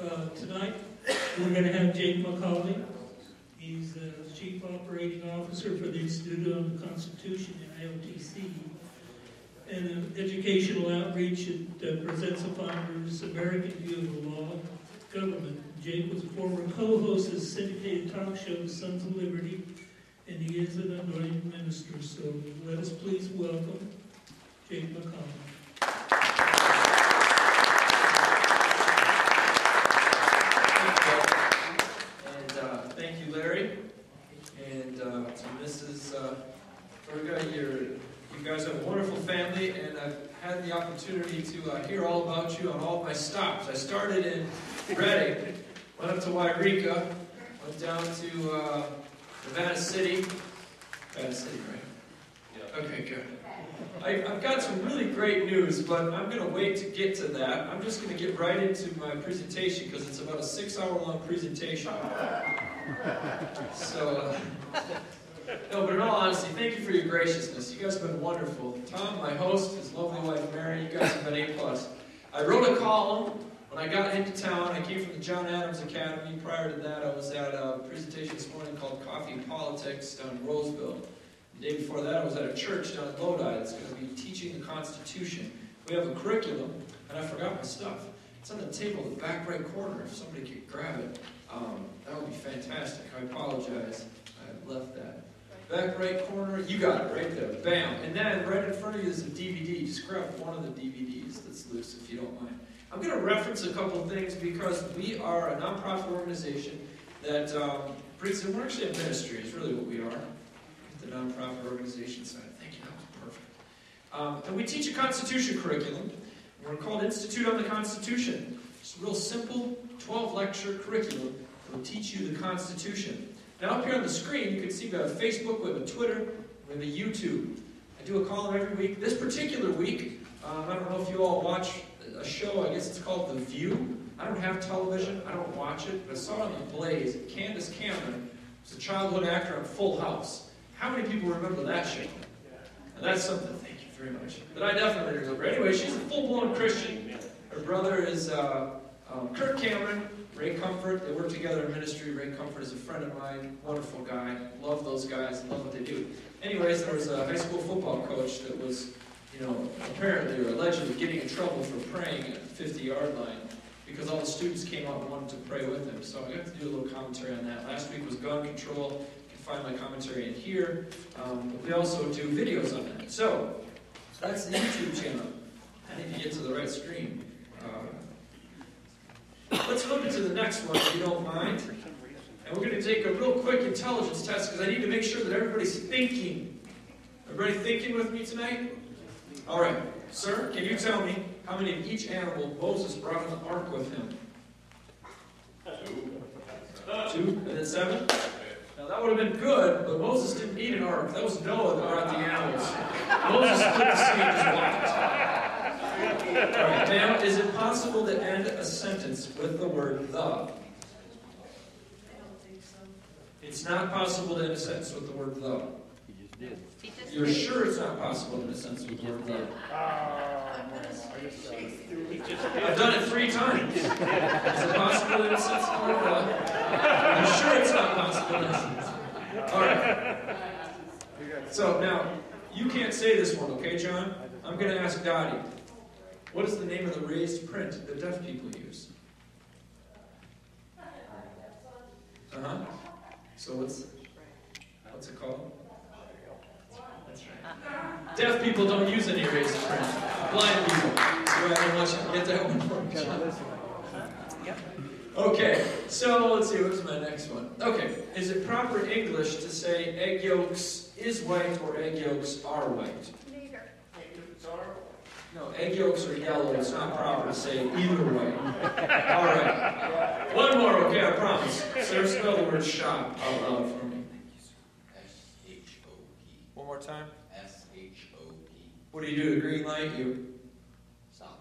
Tonight, we're going to have Jake MacAulay. He's the Chief Operating Officer for the Institute on the Constitution in IOTC, and an educational outreach that presents a founder's American view of the law of government. Jake was a former co-host of the syndicated talk show, Sons of Liberty, and he is an anointed minister. So let us please welcome Jake MacAulay. Thank you, Larry, and to Mrs. Durga. You guys have a wonderful family, and I've had the opportunity to hear all about you on all of my stops. I started in Reading, went up to Wairika, went down to Nevada City. Nevada City, right? Yeah. Okay, good. I've got some really great news, but I'm going to wait to get to that. I'm just going to get right into my presentation because it's about a 6-hour-long presentation. So, no, but in all honesty, thank you for your graciousness. You guys have been wonderful. Tom, my host, his lovely wife Mary, you guys have been A+. I wrote a column when I got into town. I came from the John Adams Academy. Prior to that, I was at a presentation this morning called Coffee and Politics down in Roseville. The day before that, I was at a church down in Lodi that's going to be teaching the Constitution. We have a curriculum, and I forgot my stuff. It's on the table in the back right corner. If somebody could grab it, that would be fantastic. I apologize. I left that. Back right corner, you got it right there. Bam. And then right in front of you is a DVD. Just grab one of the DVDs that's loose if you don't mind. I'm going to reference a couple things because we are a nonprofit organization that brings in, we're actually a ministry is really what we are. The nonprofit organization side. Thank you, that was perfect. And we teach a Constitution curriculum. We're called Institute on the Constitution. It's a real simple 12-lecture curriculum that will teach you the Constitution. Now up here on the screen, you can see we have a Facebook, we have a Twitter, we have a YouTube. I do a column every week. This particular week, I don't know if you all watch a show, I guess it's called The View. I don't have television, I don't watch it, but I saw it on The Blaze. Candace Cameron was a childhood actor on Full House. How many people remember that show? And that's something, thank you very much, that I definitely remember. Anyway, she's a full-blown Christian. Her brother is Kirk Cameron, Ray Comfort. They work together in ministry. Ray Comfort is a friend of mine, wonderful guy. Love those guys, love what they do. Anyways, there was a high school football coach that was, apparently or allegedly getting in trouble for praying at the 50-yard line because all the students came out and wanted to pray with him. So I got to do a little commentary on that. Last week was gun control. Find my commentary in here, but we also do videos on that. So, that's the YouTube channel. I need to get to the right screen. Let's flip into the next one, if you don't mind. And we're going to take a real quick intelligence test, because I need to make sure that everybody's thinking. Everybody thinking with me tonight? All right. Sir, can you tell me how many of each animal Moses brought in the ark with him? 2. And then 7? Now that would have been good, but Moses didn't need an ark. That was Noah that brought the animals. Moses took the sea and just walked. All right, ma'am, is it possible to end a sentence with the word the? I don't think so. It's not possible to end a sentence with the word the. He just did. You're sure it's not possible to end a sentence with the word the? I've done it 3 times. Is it possible to end a sentence with the word the? I'm sure it's not possible. All right. So now, you can't say this one, okay, John? I'm going to ask Dottie. What is the name of the raised print that deaf people use? Uh-huh. So what's it called? That's right. Deaf people don't use any raised print. Blind people. Go ahead and watch it. Get that one for me, John. Okay, so let's see, what's my next one? Okay, is it proper English to say egg yolks is white or egg yolks are white? Neither. No, egg yolks are yellow. It's not proper to say either way. All right. One more, okay, I promise. Sarah, spell the word shop out loud for me. S-H-O-P. One more time. S-H-O-P. What do you do? The green light? You Stop.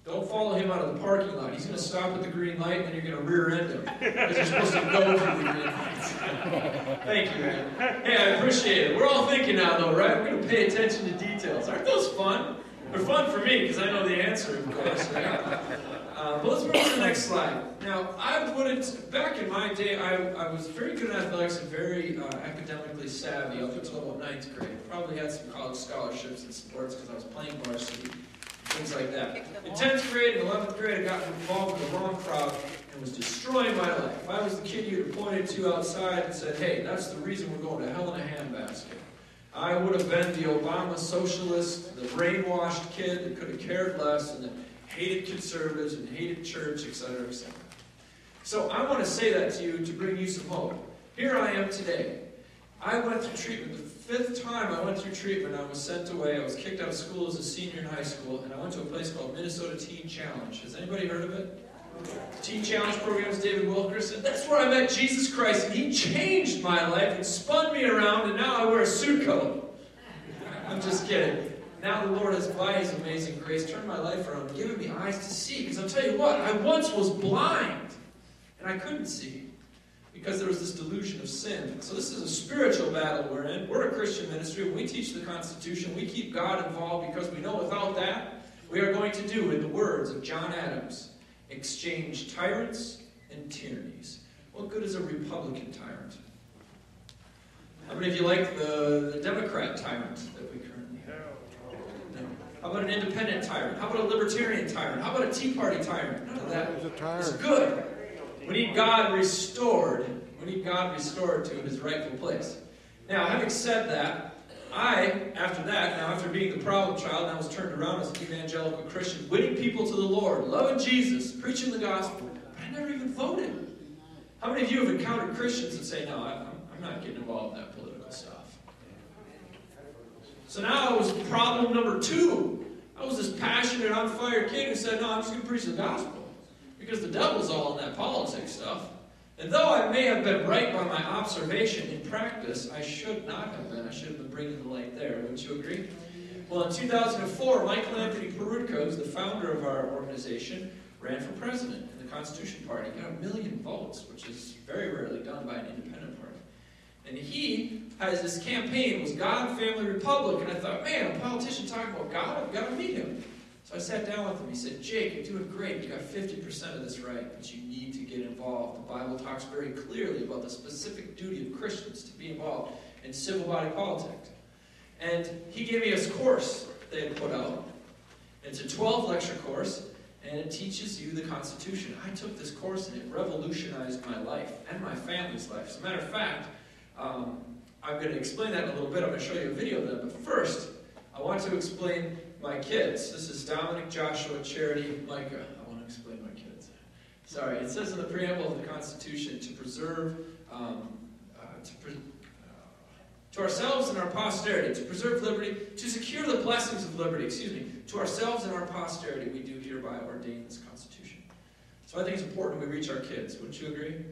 don't follow him out of the parking lot. He's going to stop at the green light, and then you're going to rear end him because you're supposed to go through the green light. Thank you, man. Hey, I appreciate it. We're all thinking now, though, right? We're going to pay attention to details. Aren't those fun? They're fun for me because I know the answer, of course. Right? But let's move on to the next next slide. Now, I wouldn't, back in my day, I was very good at athletics and very academically savvy up until about 9th grade. Probably had some college scholarships in sports because I was playing varsity, things like that. In 10th grade and 11th grade, I got involved with the wrong crowd and was destroying my life. I was the kid you'd have pointed to outside and said, hey, that's the reason we're going to hell in a handbasket. I would have been the Obama socialist, the brainwashed kid that could have cared less and that hated conservatives and hated church, etc., etc. So I want to say that to you to bring you some hope. Here I am today. I went through treatment. The 5th time I went through treatment, I was sent away. I was kicked out of school as a senior in high school, and I went to a place called Minnesota Teen Challenge. Has anybody heard of it? The Teen Challenge program is David Wilkerson. That's where I met Jesus Christ, and he changed my life and spun me around, and now I wear a suit coat. I'm just kidding. Now the Lord has, by His amazing grace, turned my life around and given me eyes to see. Because I'll tell you what, I once was blind, and I couldn't see. Because there was this delusion of sin. So this is a spiritual battle we're in. We're a Christian ministry. We teach the Constitution. We keep God involved because we know without that, we are going to do, in the words of John Adams, exchange tyrants and tyrannies. What good is a Republican tyrant? How many of you like the Democrat tyrant that we currently have? No. How about an independent tyrant? How about a libertarian tyrant? How about a Tea Party tyrant? None of that is good. We need God restored. We need God restored to His rightful place. Now, having said that, after being the problem child, I was turned around as an evangelical Christian, winning people to the Lord, loving Jesus, preaching the gospel, but I never even voted. How many of you have encountered Christians that say, no, I'm not getting involved in that political stuff? So now I was problem number 2. I was this passionate, on fire kid who said, no, I'm just going to preach the gospel. Because the devil's all in that politics stuff. And though I may have been right by my observation, in practice, I should not have been. I should have been bringing the light there. Wouldn't you agree? Well, in 2004, Michael Anthony Perutko, who's the founder of our organization, ran for president in the Constitution Party. He got 1 million votes, which is very rarely done by an independent party. And he has this campaign, was God, Family, Republic. And I thought, man, a politician talking about God, I've got to meet him. So I sat down with him. He said, Jake, you're doing great. You got 50% of this right, but you need to get involved. The Bible talks very clearly about the specific duty of Christians to be involved in civil body politics. And he gave me a course they had put out. It's a 12-lecture course, and it teaches you the Constitution. I took this course, and it revolutionized my life and my family's life. As a matter of fact, I'm going to explain that in a little bit. I'm going to show you a video of that. But first, I want to explain my kids. This is Dominic, Joshua, Charity, Micah. I want to explain my kids. Sorry, it says in the preamble of the Constitution to preserve, to ourselves and our posterity, to preserve liberty, to secure the blessings of liberty, to ourselves and our posterity, we do hereby ordain this Constitution. So I think it's important we reach our kids. Wouldn't you agree?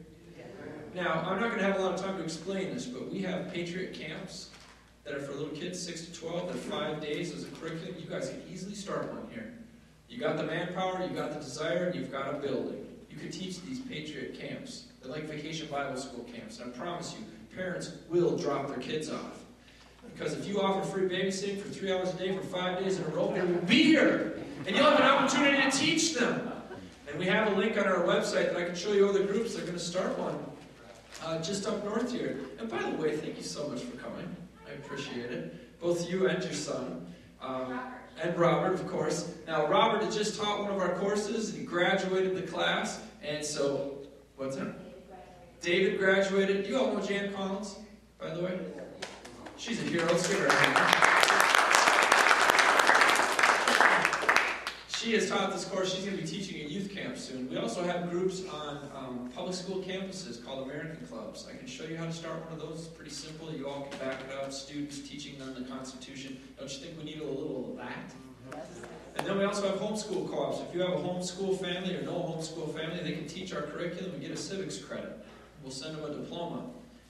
Now, I'm not going to have a lot of time to explain this, but we have Patriot camps that are for little kids, 6 to 12, they're 5 days as a curriculum. You guys can easily start one here. You got the manpower, you got the desire, and you've got a building. You could teach these Patriot camps. They're like vacation Bible school camps. And I promise you, parents will drop their kids off. Because if you offer free babysitting for 3 hours a day for 5 days in a row, they will be here. And you'll have an opportunity to teach them. And we have a link on our website that I can show you other groups that are going to start one just up north here. And by the way, thank you so much for coming. I appreciate it. Both you and your son. And Robert, of course. Now, Robert had just taught one of our courses. He graduated the class. And so, what's that? David graduated. You all know Jan Collins, by the way? She's a hero. Let's give her a hand. She has taught this course. She's going to be teaching at youth camp soon. We also have groups on public school campuses called American Clubs. I can show you how to start one of those. It's pretty simple. You all can back it up. Students teaching them the Constitution. Don't you think we need a little of that? And then we also have homeschool co-ops. If you have a homeschool family or no homeschool family, they can teach our curriculum and get a civics credit. We'll send them a diploma.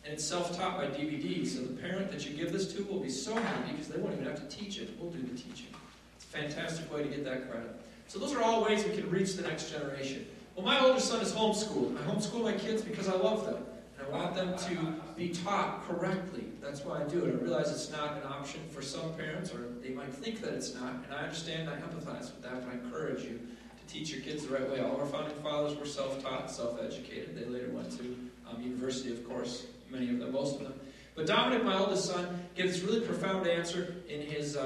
And it's self-taught by DVD. So the parent that you give this to will be so happy because they won't even have to teach it. We'll do the teaching. It's a fantastic way to get that credit. So those are all ways we can reach the next generation. Well, my older son is homeschooled. I homeschool my kids because I love them. And I want them to be taught correctly. That's why I do it. I realize it's not an option for some parents, or they might think that it's not. And I understand and I empathize with that, but I encourage you to teach your kids the right way. All of our founding fathers were self-taught, self-educated. They later went to university, of course, many of them, most of them. But Dominic, my oldest son, gave this really profound answer in his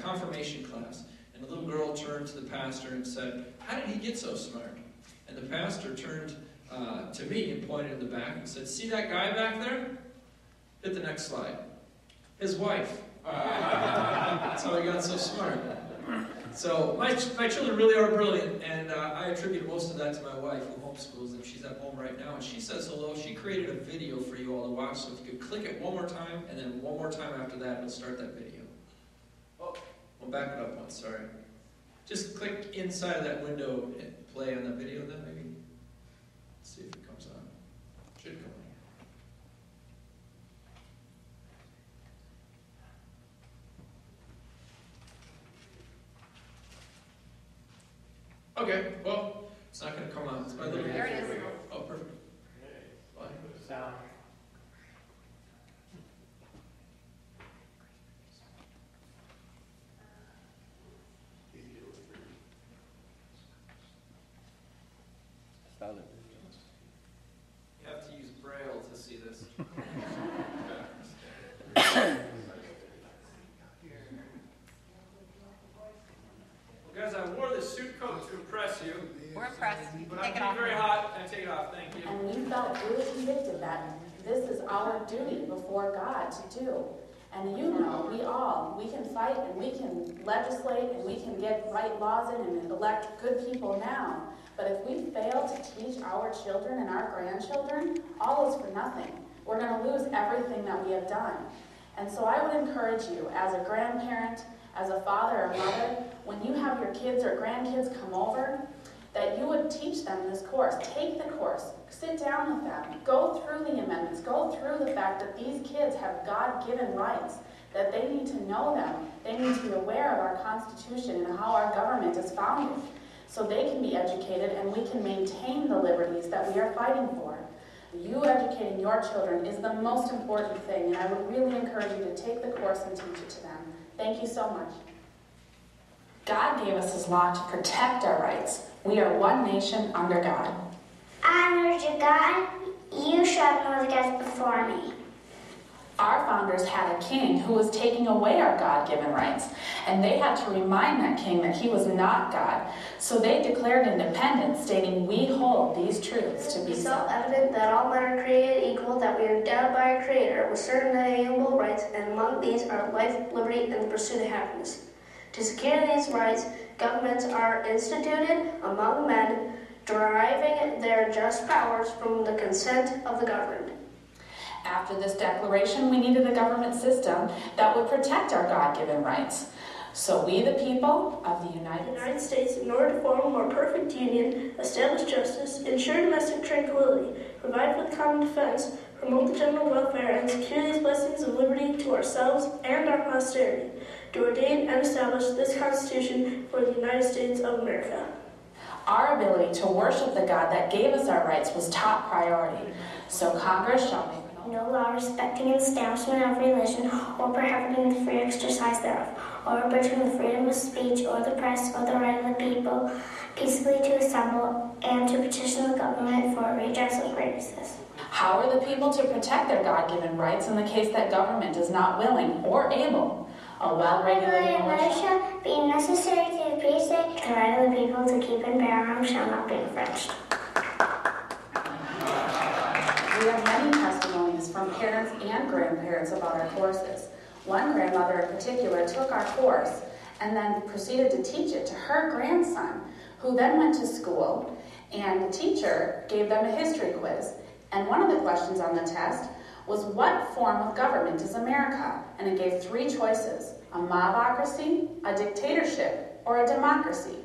confirmation class. And the little girl turned to the pastor and said, "How did he get so smart?" And the pastor turned to me and pointed in the back and said, "See that guy back there? Hit the next slide. His wife." That's how he got so smart. So my children really are brilliant, and I attribute most of that to my wife, who homeschools them. She's at home right now, and she says hello. She created a video for you all to watch, so if you could click it one more time, and then one more time after that, it'll start that video. Oh, we'll back it up once, sorry. Just click inside of that window and play on that video, then maybe. Let's see if it comes on. Should come on. Okay, well, it's not going to come on. It's my little... There it is. Oh, perfect. Bye. Sound. You have to use Braille to see this. Guys, I wore this suit coat to impress you. We're impressed. But Take it I'm off. very hot. I take it off. Thank you. And we felt really convicted that this is our duty before God to do. And you know, we can fight and we can legislate and we can get right laws in and elect good people now. But if we fail to teach our children and our grandchildren, all is for nothing. We're going to lose everything that we have done. And so I would encourage you, as a grandparent, as a father or mother, when you have your kids or grandkids come over, that you would teach them this course. Take the course. Sit down with them. Go through the amendments. Go through the fact that these kids have God-given rights, that they need to know them. They need to be aware of our Constitution and how our government is founded, so they can be educated and we can maintain the liberties that we are fighting for. You educating your children is the most important thing, and I would really encourage you to take the course and teach it to them. Thank you so much. God gave us His law to protect our rights. We are one nation under God. I urge you, God, you shall have no other gods before me. Our founders had a king who was taking away our God-given rights, and they had to remind that king that he was not God. So they declared independence, stating, "We hold these truths to be It's so." self-evident that all men are created equal, that we are endowed by our Creator with certain inalienable rights, and among these are life, liberty, and the pursuit of happiness. To secure these rights, governments are instituted among men, deriving their just powers from the consent of the governed. After this declaration, we needed a government system that would protect our God-given rights. So we, the people of the United States, in order to form a more perfect union, establish justice, ensure domestic tranquility, provide for the common defense, promote the general welfare, and secure these blessings of liberty to ourselves and our posterity, to ordain and establish this Constitution for the United States of America. Our ability to worship the God that gave us our rights was top priority. So Congress shall make no law respecting the establishment of religion or prohibiting the free exercise thereof, or abridging the freedom of speech or the press or the right of the people peaceably to assemble and to petition the government for a redress of grievances. How are the people to protect their God-given rights in the case that government is not willing or able? A well-regulated militia being necessary to the peace, the right of the people to keep and bear arms shall not be infringed. We have many testimonies from parents and grandparents about our courses. One grandmother in particular took our course and then proceeded to teach it to her grandson, who then went to school, and the teacher gave them a history quiz. And one of the questions on the test was, what form of government is America? And it gave 3 choices: a mobocracy, a dictatorship, or a democracy.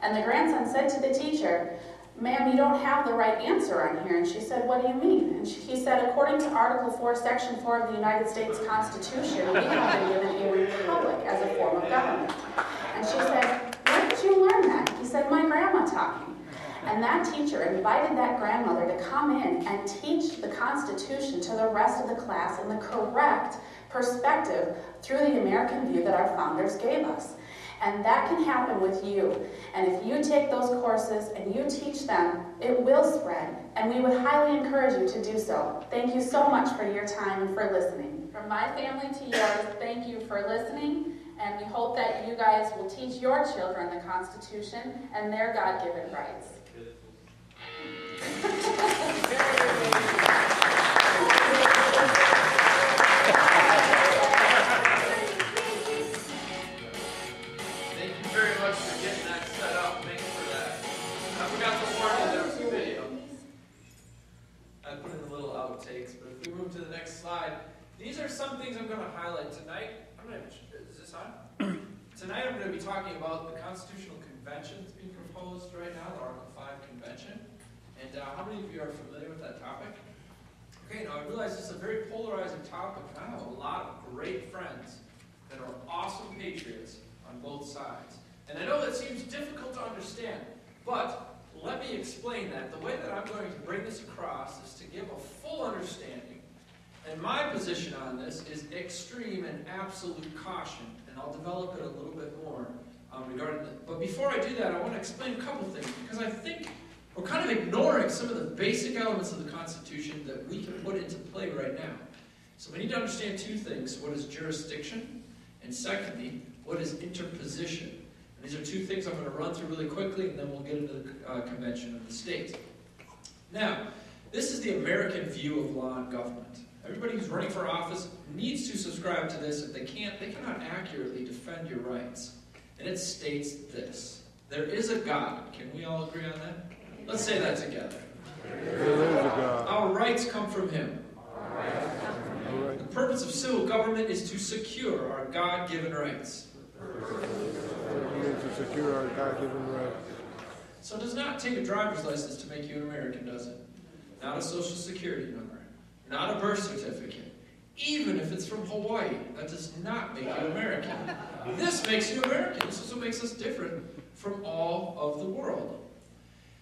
And the grandson said to the teacher, "Ma'am, you don't have the right answer on here." And she said, "What do you mean?" And he said, "According to Article 4, Section 4 of the United States Constitution, we have been given a republic as a form of government." And she said, "Where did you learn that?" He said, "My grandma taught me." And that teacher invited that grandmother to come in and teach the Constitution to the rest of the class in the correct perspective through the American view that our founders gave us. And that can happen with you. And if you take those courses and you teach them, it will spread. And we would highly encourage you to do so. Thank you so much for your time and for listening. From my family to yours, thank you for listening. And we hope that you guys will teach your children the Constitution and their God-given rights. But if we move to the next slide, these are some things I'm going to highlight tonight. Is this on? Tonight I'm going to be talking about the Constitutional Convention that's being proposed right now, the Article 5 Convention. And how many of you are familiar with that topic? Okay, now I realize this is a very polarizing topic, and I have a lot of great friends that are awesome patriots on both sides. And I know that seems difficult to understand, but let me explain that. The way that I'm going to bring this across is to give a full understanding. And my position on this is extreme and absolute caution. And I'll develop it a little bit more regarding it. But before I do that, I want to explain a couple things, because I think we're kind of ignoring some of the basic elements of the Constitution that we can put into play right now. So we need to understand two things. What is jurisdiction? And secondly, what is interposition? These are two things I'm going to run through really quickly, and then we'll get into the convention of the states. Now, this is the American view of law and government. Everybody who's running for office needs to subscribe to this. If they can't, they cannot accurately defend your rights. And it states this: there is a God. Can we all agree on that? Let's say that together. There is a God. Our rights come from Him. The purpose of civil government is to secure our God-given rights. To secure our God-given rights. So it does not take a driver's license to make you an American, does it? Not a social security number. Not a birth certificate. Even if it's from Hawaii, that does not make you American. This makes you American. This is what makes us different from all of the world.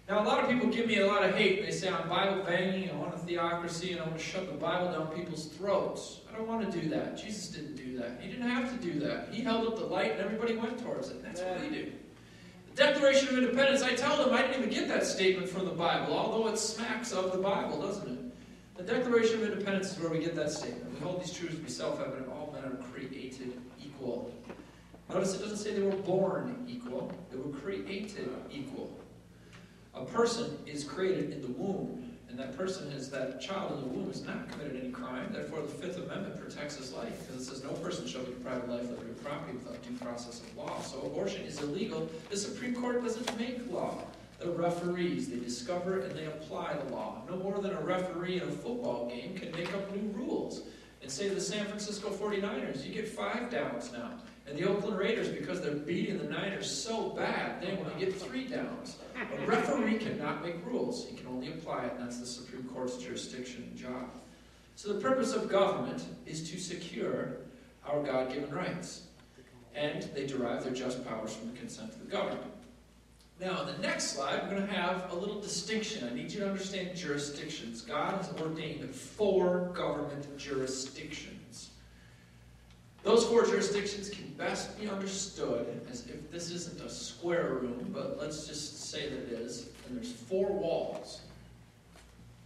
Now, a lot of people give me a lot of hate. They say I'm Bible banging, I want a theocracy, and I want to shove the Bible down people's throats. I don't want to do that. Jesus didn't do that. He didn't have to do that. He held up the light and everybody went towards it. That's what we do. The Declaration of Independence, I tell them I didn't even get that statement from the Bible, although it smacks of the Bible, doesn't it? The Declaration of Independence is where we get that statement. We hold these truths to be self-evident. All men are created equal. Notice it doesn't say they were born equal. They were created equal. A person is created in the womb, and that person that child in the womb has not committed any crime. Therefore, the Fifth Amendment protects his life, because it says no person shall be deprived of life, liberty, or property without due process of law. So abortion is illegal. The Supreme Court doesn't make law. The referees, they discover and they apply the law. No more than a referee in a football game can make up new rules and say to the San Francisco 49ers, you get 5 downs now. And the Oakland Raiders, because they're beating the Niners so bad, they want to get 3 downs. A referee cannot make rules. He can only apply it, and that's the Supreme Court's jurisdiction and job. So the purpose of government is to secure our God-given rights. And they derive their just powers from the consent of the governed. Now, on the next slide, we're going to have a little distinction. I need you to understand jurisdictions. God has ordained 4 government jurisdictions. Those 4 jurisdictions can best be understood as if this isn't a square room, but let's just say that it is. And there's 4 walls.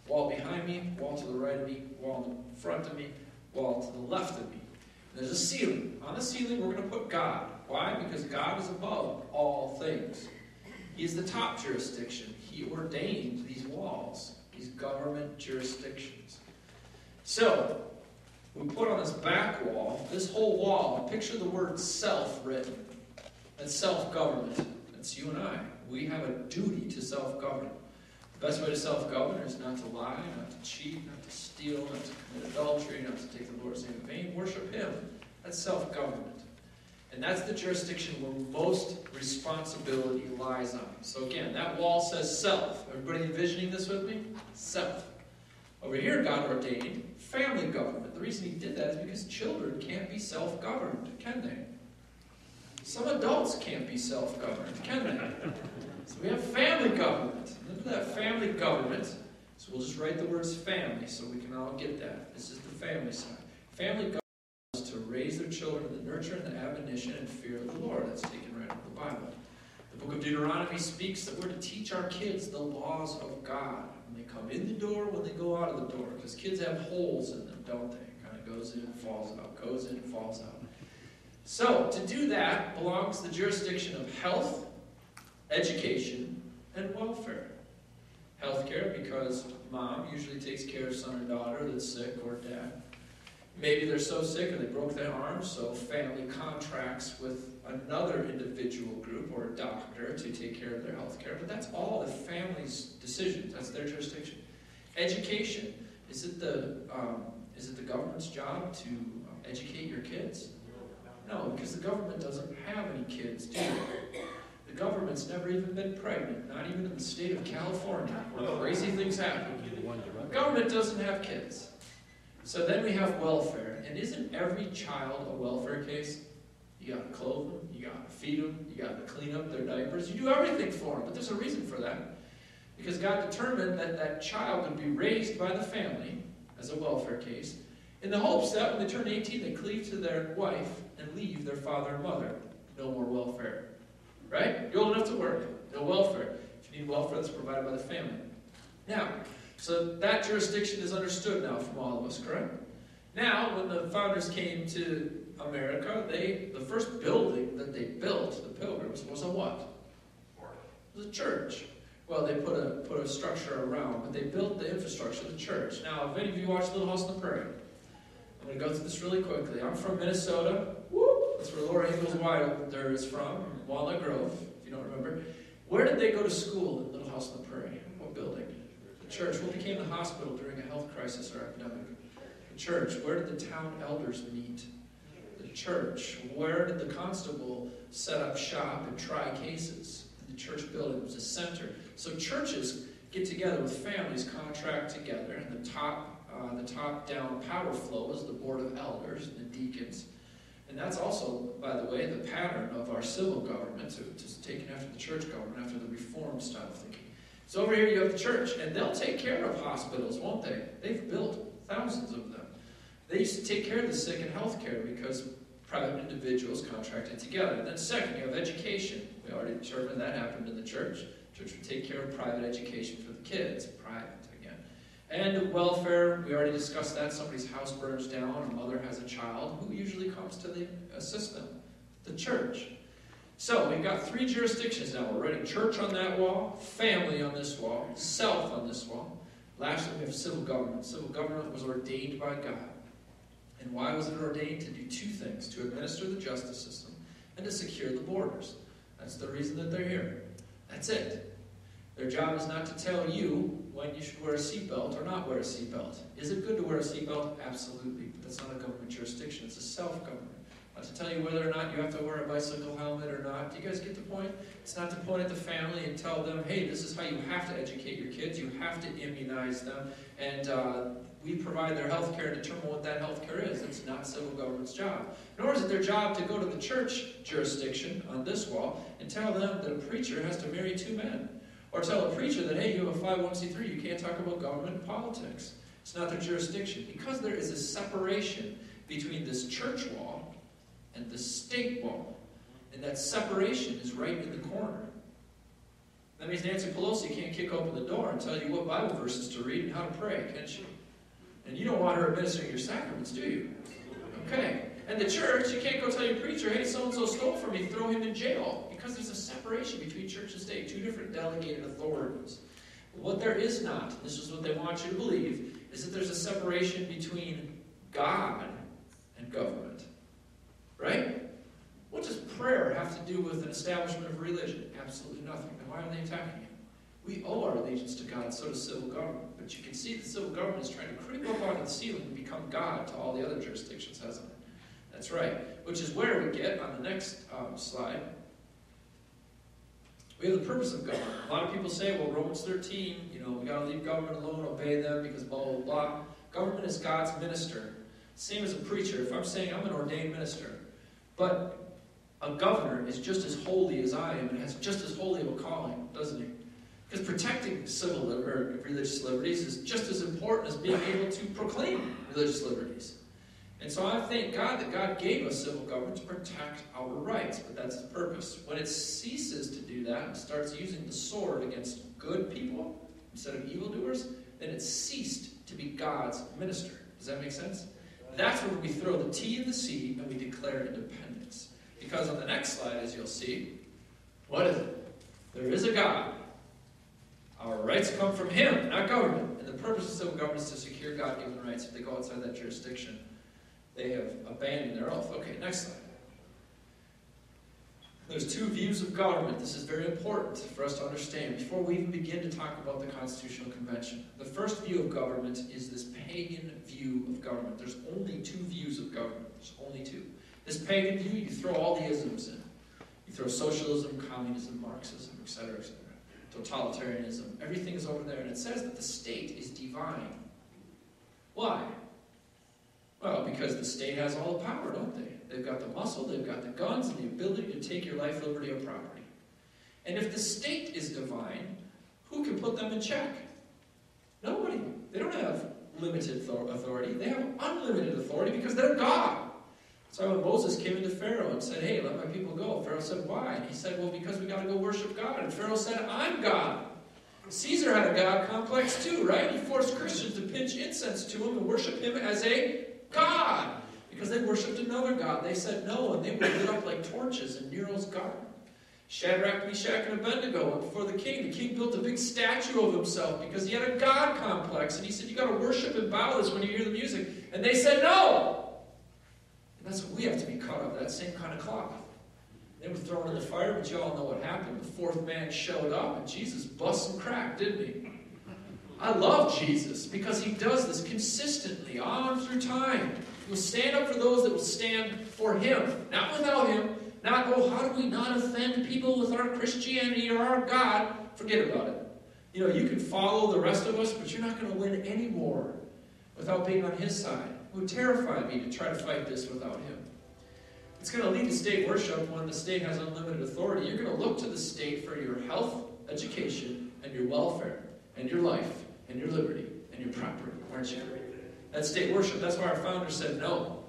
Wall behind me, wall to the right of me, wall in the front of me, wall to the left of me. And there's a ceiling. On the ceiling, we're going to put God. Why? Because God is above all things. He is the top jurisdiction. He ordained these walls, these government jurisdictions. So, we put on this back wall, this whole wall, picture the word self written. That's self-government. That's you and I. We have a duty to self-govern. The best way to self-govern is not to lie, not to cheat, not to steal, not to commit adultery, not to take the Lord's name in vain. Worship Him. That's self-government. And that's the jurisdiction where most responsibility lies on. So again, that wall says self. Everybody envisioning this with me? Self. Over here, God ordained family government. The reason He did that is because children can't be self-governed, can they? Some adults can't be self-governed, can they? So we have family government. Look at that family government. So we'll just write the words family so we can all get that. This is the family side. Family government is to raise their children in the nurture and the admonition and fear of the Lord. That's taken right Bible. The book of Deuteronomy speaks that we're to teach our kids the laws of God. When they come in the door, when they go out of the door. Because kids have holes in them, don't they? It kind of goes in and falls out, goes in and falls out. So, to do that belongs the jurisdiction of health, education, and welfare. Healthcare, because mom usually takes care of son or daughter that's sick, or dad. Maybe they're so sick or they broke their arm, so family contracts with another individual group or a doctor to take care of their health care. But that's all the family's decisions. That's their jurisdiction. Education. Is it the government's job to educate your kids? No, because the government doesn't have any kids, do they? The government's never even been pregnant, not even in the state of California, where crazy things happen. The government doesn't have kids. So then we have welfare. And isn't every child a welfare case? You got to clothe them, you got to feed them, you got to clean up their diapers. You do everything for them, but there's a reason for that. Because God determined that that child would be raised by the family as a welfare case in the hopes that when they turn 18, they cleave to their wife and leave their father and mother. No more welfare. Right? You're old enough to work. No welfare. If you need welfare, that's provided by the family. Now, so that jurisdiction is understood now from all of us, correct? Now, when the founders came to America, the first building that they built, the Pilgrims, was a what? It was a church. Well, they put a structure around, but they built the infrastructure of the church. Now, if any of you watched Little House on the Prairie, I'm going to go through this really quickly. I'm from Minnesota. That's where Laura Ingalls Wilder is from, Walnut Grove, if you don't remember. Where did they go to school in Little House on the Prairie? What building? The church. What became the hospital during a health crisis or epidemic? The church. Where did the town elders meet? The church. Where did the constable set up shop and try cases? The church building was a center. So churches get together with families, contract together, and the top-down power flow is the board of elders and the deacons. And that's also, by the way, the pattern of our civil government, to taken after the church government, after the Reform style of thinking. So over here you have the church, and they'll take care of hospitals, won't they? They've built thousands of them. They used to take care of the sick in health care because private individuals contracted together. And then second, you have education. We already determined that happened in the church. The church would take care of private education for the kids, private again. And welfare, we already discussed that. Somebody's house burns down, a mother has a child. Who usually comes to assist them? The church. So we've got three jurisdictions now. We're writing church on that wall, family on this wall, self on this wall. Lastly, we have civil government. Civil government was ordained by God. And why was it ordained? To do two things: to administer the justice system and to secure the borders. That's the reason that they're here. That's it. Their job is not to tell you when you should wear a seatbelt or not wear a seatbelt. Is it good to wear a seatbelt? Absolutely. But that's not a government jurisdiction. It's a self-government. Not to tell you whether or not you have to wear a bicycle helmet or not. Do you guys get the point? It's not to point at the family and tell them, hey, this is how you have to educate your kids. You have to immunize them. And we provide their health care and determine what that health care is. It's not civil government's job. Nor is it their job to go to the church jurisdiction on this wall and tell them that a preacher has to marry two men. Or tell a preacher that, hey, you have a 501c3, you can't talk about government and politics. It's not their jurisdiction. Because there is a separation between this church wall and the state wall. And that separation is right in the corner. That means Nancy Pelosi can't kick open the door and tell you what Bible verses to read and how to pray, can she? And you don't want her administering your sacraments, do you? Okay. And the church, you can't go tell your preacher, hey, so-and-so stole from me, throw him in jail. Because there's a separation between church and state, two different delegated authorities. But what there is not, this is what they want you to believe, is that there's a separation between God and government. Right? What does prayer have to do with an establishment of religion? Absolutely nothing. Then why are they attacking it? We owe our allegiance to God, so does civil government. But you can see the civil government is trying to creep up onto the ceiling and become God to all the other jurisdictions, hasn't it? That's right. Which is where we get, on the next slide, we have the purpose of government. A lot of people say, well, Romans 13, we got to leave government alone, obey them, because blah, blah, blah. Government is God's minister. Same as a preacher. If I'm saying I'm an ordained minister, but a governor is just as holy as I am and has just as holy of a calling, doesn't he? Because protecting civil or religious liberties is just as important as being able to proclaim religious liberties. And so I thank God that God gave us civil government to protect our rights, but that's its purpose. When it ceases to do that and starts using the sword against good people instead of evildoers, then it ceased to be God's minister. Does that make sense? That's when we throw the T in the sea and we declare independence. Because on the next slide, as you'll see, what is it? There is a God. Our rights come from Him, not government. And the purpose of civil government is to secure God-given rights. If they go outside that jurisdiction, they have abandoned their oath. Okay, next slide. There's two views of government. This is very important for us to understand before we even begin to talk about the Constitutional Convention. The first view of government is this pagan view of government. There's only two views of government. There's only two. This pagan view, you throw all the isms in. You throw socialism, communism, Marxism, etc., etc. Totalitarianism. Everything is over there. And it says that the state is divine. Why? Well, because the state has all the power, don't they? They've got the muscle, they've got the guns, and the ability to take your life, liberty, or property. And if the state is divine, who can put them in check? Nobody. They don't have limited authority. They have unlimited authority because they're God. So when Moses came into Pharaoh and said, hey, let my people go, Pharaoh said, why? And he said, well, because we got to go worship God. And Pharaoh said, I'm God. Caesar had a God complex too, right? He forced Christians to pinch incense to him and worship him as a God, because they worshipped another God. They said no, and they were lit up like torches in Nero's garden. Shadrach, Meshach, and Abednego went before the king. The king built a big statue of himself because he had a God complex, and he said, you got to worship and bow this when you hear the music. And they said no. And that's what we have to be cut of, that same kind of cloth. They were thrown in the fire, but you all know what happened. The fourth man showed up, and Jesus bust some crack, didn't he? I love Jesus because he does this consistently on through time. He will stand up for those that will stand for him, not without him. Not, oh, how do we not offend people with our Christianity or our God? Forget about it. You know, you can follow the rest of us, but you're not going to win any war without being on his side. It would terrify me to try to fight this without him. It's going to lead to state worship when the state has unlimited authority. You're going to look to the state for your health, education, and your welfare, and your life, and your liberty, and your property, aren't you? That's state worship. That's why our founder said, no.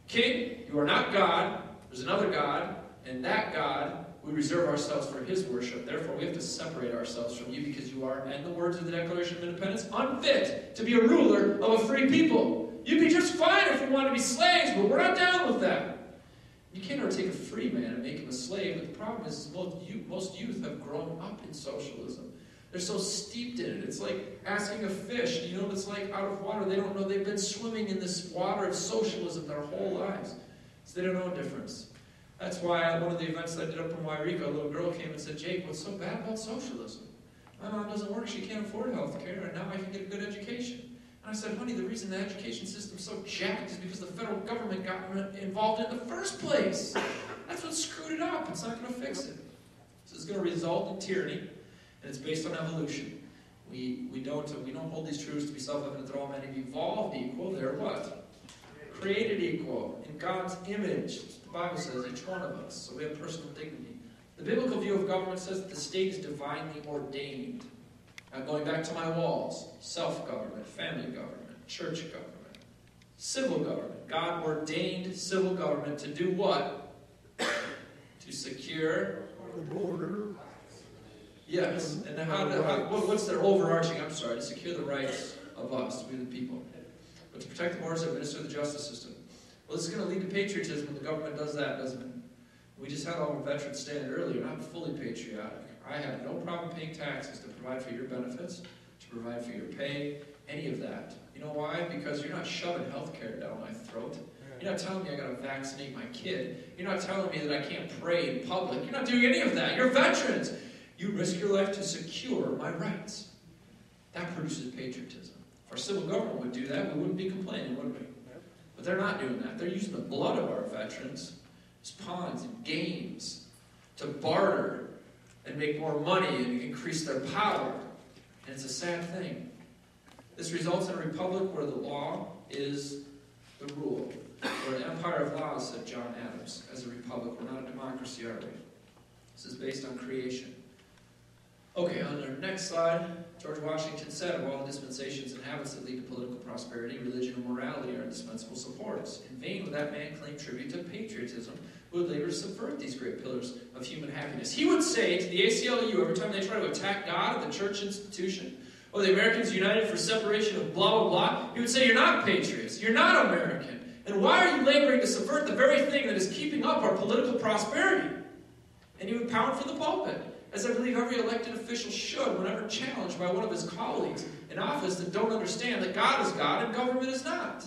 King, you are not God. There's another God, and that God, we reserve ourselves for his worship. Therefore, we have to separate ourselves from you because you are, in the words of the Declaration of Independence, unfit to be a ruler of a free people. You'd be just fine if we wanted to be slaves, but we're not down with that. You can't ever take a free man and make him a slave, but the problem is most youth have grown up in socialism. They're so steeped in it. It's like asking a fish, you know what it's like out of water. They don't know. They've been swimming in this water of socialism their whole lives. So they don't know a difference. That's why at one of the events I did up in Wairika, a little girl came and said, Jake, what's so bad about socialism? My mom doesn't work. She can't afford health care, and now I can get a good education. And I said, honey, the reason the education system's so jacked is because the federal government got involved in the first place. That's what screwed it up. It's not going to fix it. So it's going to result in tyranny, and it's based on evolution. We don't hold these truths to be self-evident that all men have evolved equal. They're what? Created equal in God's image. The Bible says each one of us. So we have personal dignity. The biblical view of government says that the state is divinely ordained. Now going back to my walls, self-government, family government, church government, civil government. God ordained civil government to do what? To secure The border. Yes. And what's their overarching, to secure the rights of us, we the people. But to protect the borders and administer the justice system. Well, this is going to lead to patriotism when the government does that, doesn't it? We just had all our veterans stand earlier. I'm fully patriotic. I have no problem paying taxes to provide for your benefits, to provide for your pay, any of that. You know why? Because you're not shoving health care down my throat. You're not telling me I got to vaccinate my kid. You're not telling me that I can't pray in public. You're not doing any of that. You're veterans. You risk your life to secure my rights. That produces patriotism. If our civil government would do that, we wouldn't be complaining, would we? But they're not doing that. They're using the blood of our veterans as pawns and games to barter and make more money and increase their power. And it's a sad thing. This results in a republic where the law is the rule. We're an empire of laws, said John Adams. As a republic, we're not a democracy, are we? This is based on creation. Okay, on our next slide, George Washington said, of all the dispensations and habits that lead to political prosperity, religion and morality are indispensable supports. In vain would that man claim tribute to patriotism, who would labor to subvert these great pillars of human happiness. He would say to the ACLU, every time they try to attack God or the church institution, or the Americans United for Separation of blah, blah, blah, he would say, you're not patriots, you're not American. And why are you laboring to subvert the very thing that is keeping up our political prosperity? And he would pound for the pulpit, as I believe every elected official should whenever challenged by one of his colleagues in office that don't understand that God is God and government is not.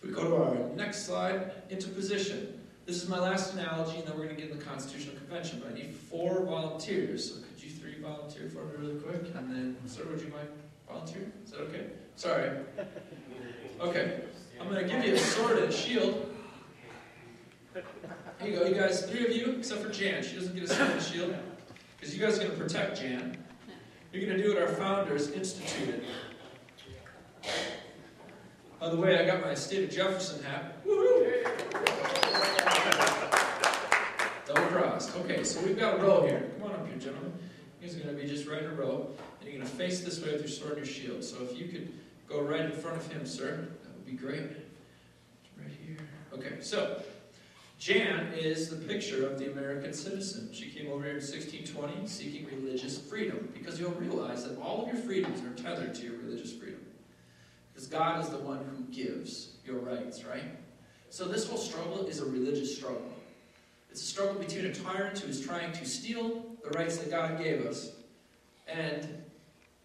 If we go to our next slide, interposition. This is my last analogy, and then we're going to get in the Constitutional Convention, but I need 4 volunteers. So could you 3 volunteer for me really quick? And then, sir, would you mind volunteer? Is that okay? Sorry. Okay. I'm going to give you a sword and a shield. Here you go, you guys, 3 of you, except for Jan. She doesn't get a sword and a shield, because you guys are going to protect Jan. You're going to do what our founders instituted. By the way, I got my State of Jefferson hat. Woohoo! Double crossed. Okay, so we've got a row here. Come on up here, gentlemen. You guys are going to be just right in a row, and you're going to face this way with your sword and your shield. So if you could go right in front of him, sir, that would be great. Right here. Okay, so Jan is the picture of the American citizen. She came over here in 1620 seeking religious freedom, because you'll realize that all of your freedoms are tethered to your religious freedom. Because God is the one who gives your rights, right? So this whole struggle is a religious struggle. It's a struggle between a tyrant who is trying to steal the rights that God gave us and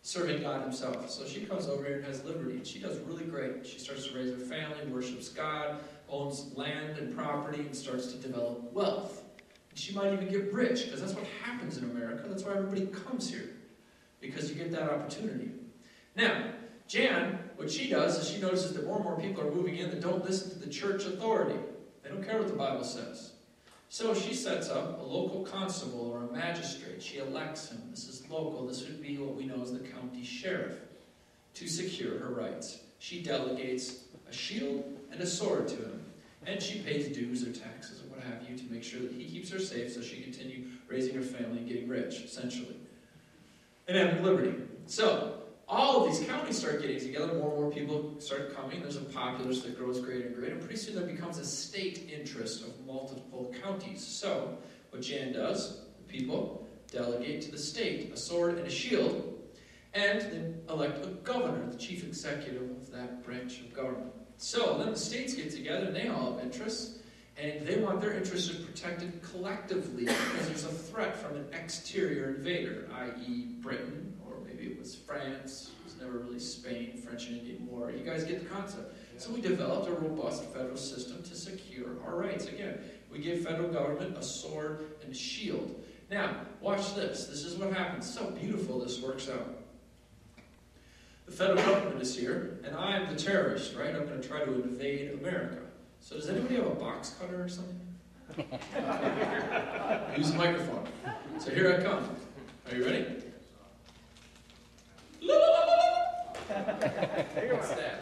serving God himself. So she comes over here and has liberty, and she does really great. She starts to raise her family, worships God, owns land and property, and starts to develop wealth. And she might even get rich, because that's what happens in America. That's why everybody comes here, because you get that opportunity. Now, Jan, what she does is she notices that more and more people are moving in that don't listen to the church authority. They don't care what the Bible says. So she sets up a local constable or a magistrate. She elects him. This is local. This would be what we know as the county sheriff, to secure her rights. She delegates a shield and a sword to him. And she pays dues or taxes or what have you to make sure that he keeps her safe so she can continue raising her family and getting rich, essentially. And having liberty. So, all of these counties start getting together, more and more people start coming, there's a populace that grows greater and greater, and pretty soon there becomes a state interest of multiple counties. So, what Jan does, the people delegate to the state a sword and a shield, and then elect a governor, the chief executive of that branch of government. So, then the states get together, and they all have interests, and they want their interests protected collectively, because there's a threat from an exterior invader, i.e. Britain, it was France, it was never really Spain, French and Indian War. You guys get the concept. So we developed a robust federal system to secure our rights. Again, we give federal government a sword and a shield. Now, watch this. This is what happens. So beautiful this works out. The federal government is here, and I am the terrorist, right? I'm going to try to invade America. So does anybody have a box cutter or something? Use the microphone. So here I come. Are you ready? What's that,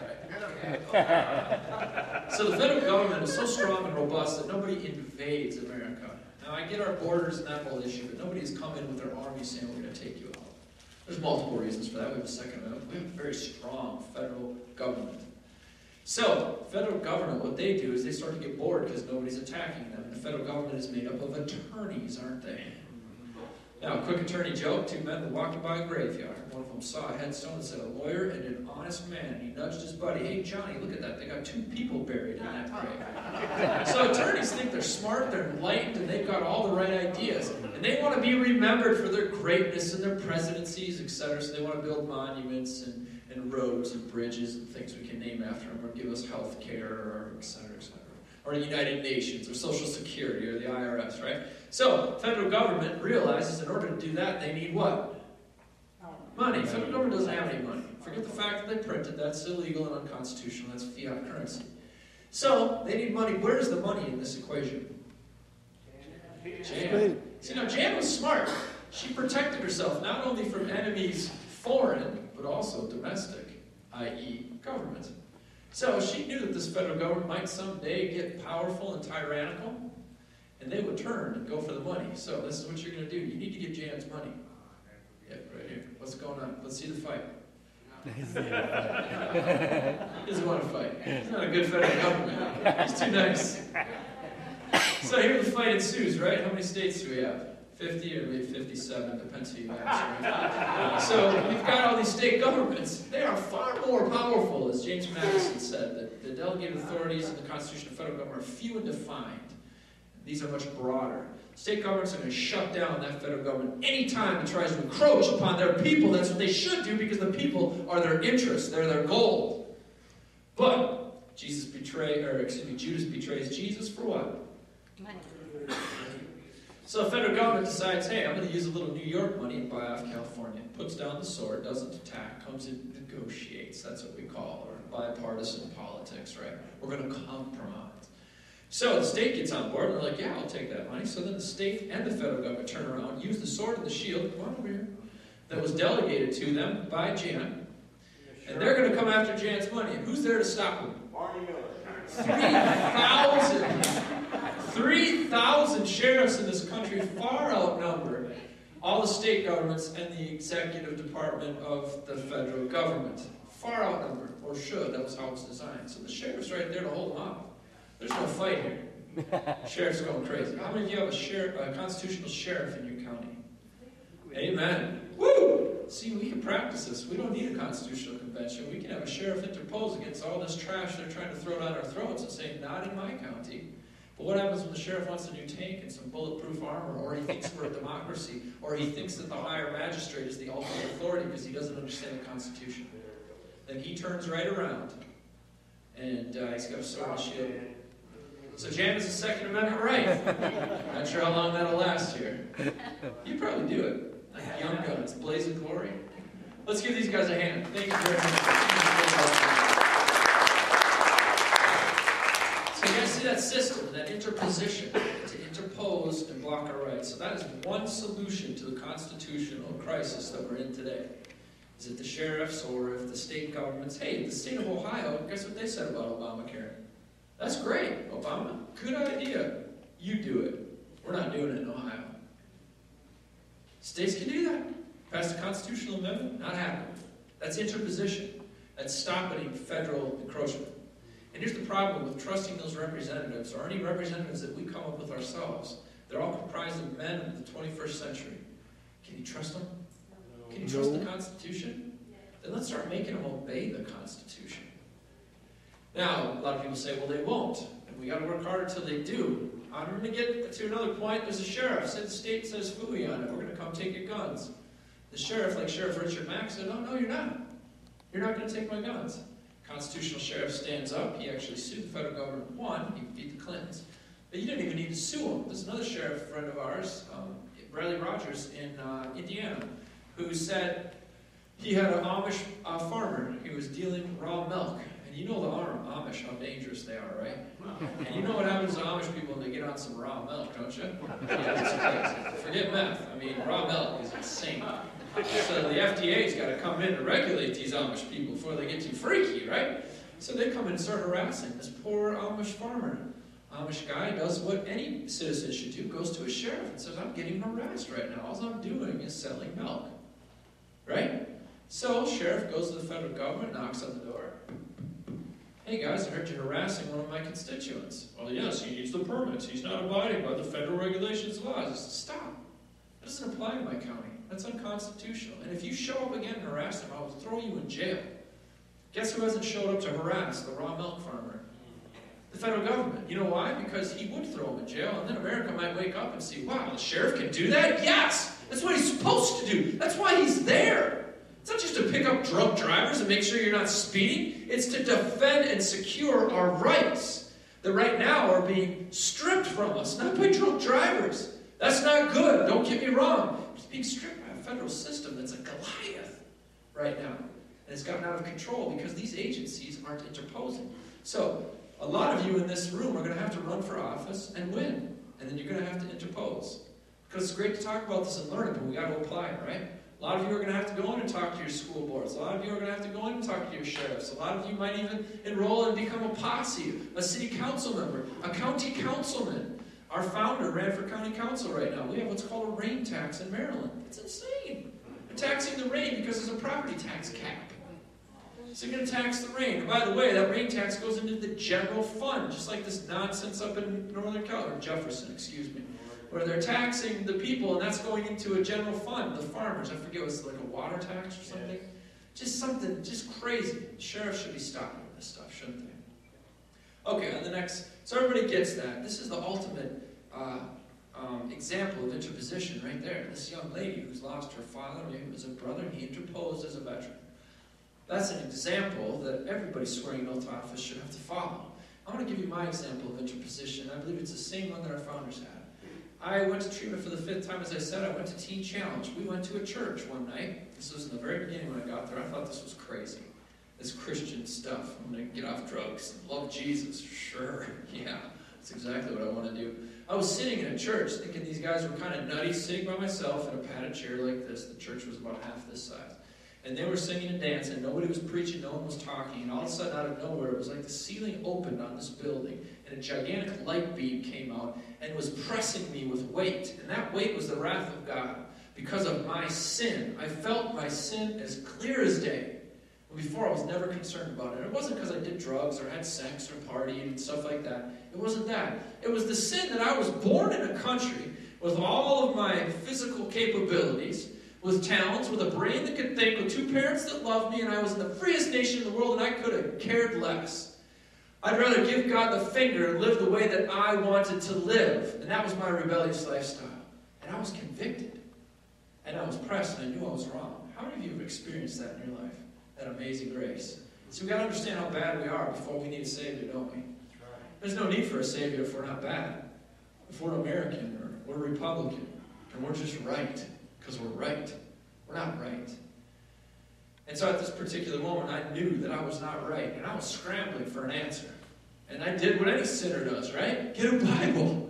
right? So the federal government is so strong and robust that nobody invades America. Now I get our borders and that whole issue, but nobody's come in with their army saying we're going to take you out. There's multiple reasons for that. We have a Second Amendment. We have a very strong federal government. So, federal government, what they do is they start to get bored because nobody's attacking them. And the federal government is made up of attorneys, aren't they? Now, a quick attorney joke. 2 men were walking by a graveyard. One of them saw a headstone that said, a lawyer and an honest man. And he nudged his buddy, hey, Johnny, look at that. They got 2 people buried in that grave. So attorneys think they're smart, they're enlightened, and they've got all the right ideas. And they want to be remembered for their greatness and their presidencies, etc. So they want to build monuments and roads and bridges and things we can name after them, or give us health care, or etc., etc. Or the United Nations, or Social Security, or the IRS, right? So, federal government realizes in order to do that, they need what? Money. Federal government doesn't have any money. Forget the fact that they printed, that's illegal and unconstitutional, that's fiat currency. So, they need money. Where's the money in this equation? Jan. See, now Jan was smart. She protected herself not only from enemies foreign, but also domestic, i.e. government. So she knew that this federal government might someday get powerful and tyrannical, And they would turn and go for the money. So this is what you're going to do. You need to get Jan's money. Yeah, right here. What's going on? Let's see the fight. He doesn't want to fight. He's not a good federal government. He's too nice. So here the fight ensues, right? How many states do we have? 50 or maybe 57, depends who you ask, right? So we've got all these state governments. They are far more powerful, as James Madison said, that the delegated authorities in the Constitution of federal government are few and defined. These are much broader. State governments are going to shut down that federal government anytime it tries to encroach upon their people. That's what they should do because the people are their interest. They're their goal. But Judas betrays Jesus for what? Money. So the federal government decides, hey, I'm going to use a little New York money and buy off California. Puts down the sword, doesn't attack, comes in, negotiates. That's what we call bipartisan politics, right? We're going to compromise. So the state gets on board, and they're like, yeah, I'll take that money. So then the state and the federal government turn around, use the sword and the shield, come on over here, that was delegated to them by Jan. And they're going to come after Jan's money. And who's there to stop them? 3,000 sheriffs in this country far outnumber all the state governments and the executive department of the federal government. Far outnumbered, or should. That was how it was designed. So the sheriff's right there to hold them off. There's no fight here. Sheriff's going crazy. How many of you have a constitutional sheriff in your county? Amen. Woo! See, we can practice this. We don't need a constitutional convention. We can have a sheriff interpose against all this trash they're trying to throw down our throats and say, not in my county. But what happens when the sheriff wants a new tank and some bulletproof armor, or he thinks we're a democracy, or he thinks that the higher magistrate is the ultimate authority because he doesn't understand the Constitution? Then he turns right around, and he's got a sword and shield. So Jan has a Second Amendment right. Not sure how long that'll last here. You probably do it. Like Young Guns, Blaze of Glory. Let's give these guys a hand. Thank you very much. So you guys see that system, that interposition, to interpose and block our rights. So that is one solution to the constitutional crisis that we're in today. Is it the sheriffs or if the state governments? Hey, the state of Ohio, guess what they said about Obamacare? That's great, Obama. Good idea. You do it. We're not doing it in Ohio. States can do that. Pass a constitutional amendment, not happening. That's interposition. That's stopping federal encroachment. And here's the problem with trusting those representatives, or any representatives that we come up with ourselves. They're all comprised of men of the 21st century. Can you trust them? Can you trust the Constitution? Then let's start making them obey the Constitution. Now, a lot of people say, well, they won't. And we got to work hard until they do. I'm going to get to another point. There's a sheriff. Say the state says phooey on it. We're going to come take your guns. The sheriff, like Sheriff Richard Mack, said, no, you're not. You're not going to take my guns. Constitutional sheriff stands up. He actually sued the federal government. Won. He beat the Clintons. But you didn't even need to sue him. There's another sheriff friend of ours, Bradley Rogers in Indiana, who said he had an Amish farmer. He was dealing raw milk. And you know the Amish, how dangerous they are, right? And you know what happens to Amish people when they get on some raw milk, don't you? Yeah, forget meth. I mean, raw milk is insane. So the FDA's got to come in and regulate these Amish people before they get too freaky, right? So they come in and start harassing this poor Amish farmer. Amish guy does what any citizen should do, goes to a sheriff and says, I'm getting harassed right now. All I'm doing is selling milk. Right? So sheriff goes to the federal government, knocks on the door. Hey guys, I heard you harassing one of my constituents. Well, yes, he needs the permits. He's not abiding by the federal regulations and laws. I said, stop. That doesn't apply to my county. That's unconstitutional. And if you show up again and harass him, I will throw you in jail. Guess who hasn't showed up to harass the raw milk farmer? The federal government. You know why? Because he would throw him in jail, and then America might wake up and see, wow, the sheriff can do that? Yes! That's what he's supposed to do. That's why he's there. It's not just to pick up drunk drivers and make sure you're not speeding. It's to defend and secure our rights that right now are being stripped from us, not by drunk drivers. That's not good. Don't get me wrong. It's being stripped by a federal system that's a Goliath right now. And it's gotten out of control because these agencies aren't interposing. So a lot of you in this room are going to have to run for office and win. And then you're going to have to interpose. Because it's great to talk about this and learn it, but we got to apply it, right? A lot of you are going to have to go in and talk to your school boards. A lot of you are going to have to go in and talk to your sheriffs. A lot of you might even enroll and become a posse, a city council member, a county councilman, Our founder ran for county council right now. We have what's called a rain tax in Maryland. It's insane. They're taxing the rain because there's a property tax cap. So you're going to tax the rain. And by the way, that rain tax goes into the general fund, just like this nonsense up in Northern California, or Jefferson, excuse me, where they're taxing the people, and that's going into a general fund, the farmers. I forget, it's like a water tax or something. Just something, just crazy. The sheriff should be stopping this stuff, shouldn't they? Okay, on the next, so everybody gets that. This is the ultimate example of interposition right there. This young lady who's lost her father, maybe it was a brother, he interposed as a veteran. That's an example that everybody swearing an oath to office should have to follow. I want to give you my example of interposition. I believe it's the same one that our founders had. I went to treatment for the 5th time, as I said. I went to Teen Challenge. We went to a church one night. This was in the very beginning when I got there. I thought this was crazy. This Christian stuff. I'm going to get off drugs and love Jesus. Sure, yeah, that's exactly what I want to do. I was sitting in a church thinking these guys were kind of nutty, sitting by myself in a padded chair like this. The church was about half this size. And they were singing and dancing. Nobody was preaching. No one was talking. And all of a sudden, out of nowhere, it was like the ceiling opened on this building, and a gigantic light beam came out and was pressing me with weight. And that weight was the wrath of God because of my sin. I felt my sin as clear as day. Before, I was never concerned about it. It wasn't because I did drugs or had sex or partied and stuff like that. It wasn't that. It was the sin that I was born in a country with all of my physical capabilities, with talents, with a brain that could think, with 2 parents that loved me, and I was in the freest nation in the world, and I could have cared less. I'd rather give God the finger and live the way that I wanted to live. And that was my rebellious lifestyle. And I was convicted. And I was pressed, and I knew I was wrong. How many of you have experienced that in your life? That amazing grace. So we've got to understand how bad we are before we need a Savior, don't we? There's no need for a Savior if we're not bad. If we're American or we're Republican, and we're just right. Because we're right. We're not right. And so at this particular moment, I knew that I was not right. And I was scrambling for an answer. And I did what any sinner does, right? Get a Bible.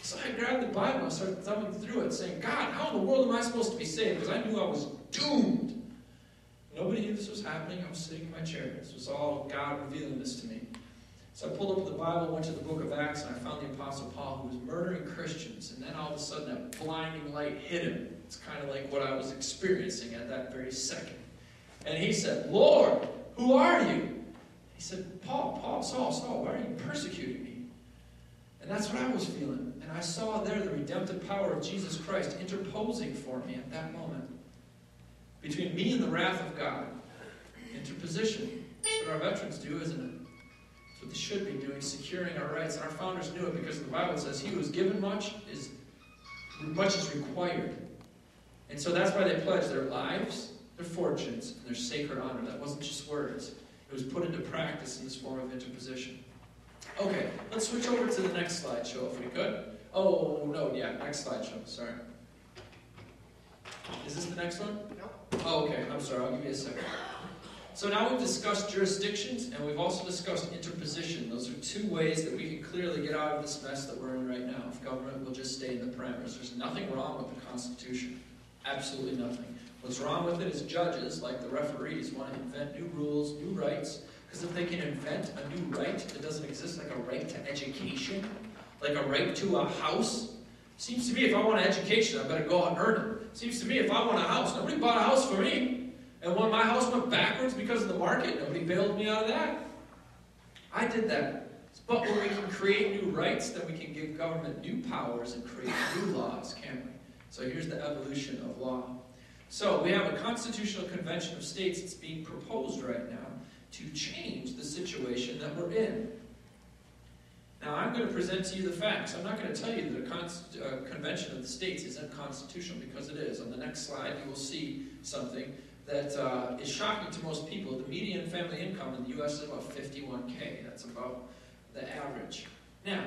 So I grabbed the Bible and started thumbing through it, saying, God, how in the world am I supposed to be saved? Because I knew I was doomed. Nobody knew this was happening. I was sitting in my chair. This was all God revealing this to me. So I pulled up the Bible, went to the book of Acts, and I found the Apostle Paul, who was murdering Christians. And then all of a sudden, that blinding light hit him. It's kind of like what I was experiencing at that very second. And he said, Lord, who are you? He said, Paul, Saul, why are you persecuting me? And that's what I was feeling. And I saw there the redemptive power of Jesus Christ interposing for me at that moment. Between me and the wrath of God. Interposition. That's what our veterans do, isn't it? That's what they should be doing, securing our rights. And our founders knew it because the Bible says, he who is given much is required. And so that's why they pledged their lives, their fortunes, and their sacred honor. That wasn't just words. It was put into practice in this form of interposition. Okay, let's switch over to the next slideshow if we could. Oh, no, yeah, next slideshow, sorry. Is this the next one? No. Oh, okay, I'm sorry, I'll give you a second. So now we've discussed jurisdictions, and we've also discussed interposition. Those are 2 ways that we can clearly get out of this mess that we're in right now, if government will just stay in the parameters. There's nothing wrong with the Constitution. Absolutely nothing. What's wrong with it is judges, like the referees, want to invent new rules, new rights, because if they can invent a new right that doesn't exist, like a right to education, like a right to a house, seems to me if I want an education, I better go out and earn it. Seems to me if I want a house, nobody bought a house for me. And when my house went backwards because of the market, nobody bailed me out of that. I did that. But when we can create new rights, then we can give government new powers and create new laws, can't we? So here's the evolution of law. So we have a constitutional convention of states that's being proposed right now to change the situation that we're in. Now I'm going to present to you the facts. I'm not going to tell you that a convention of the states is unconstitutional, because it is. On the next slide you will see something that is shocking to most people. The median family income in the U.S. is about $51K. That's about the average. Now,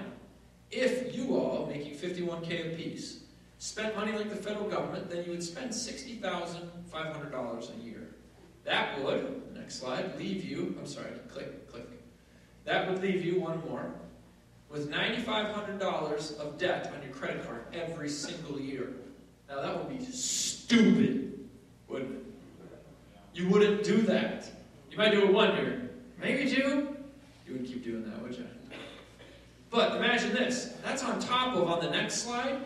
if you all, making $51K apiece, spent money like the federal government, then you would spend $60,500 a year. That would, next slide, leave you, I'm sorry, click. That would leave you, one more, with $9,500 of debt on your credit card every single year. Now that would be stupid, wouldn't it? You wouldn't do that. You might do it 1 year, maybe 2. You wouldn't keep doing that, would you? But imagine this. That's on top of, on the next slide,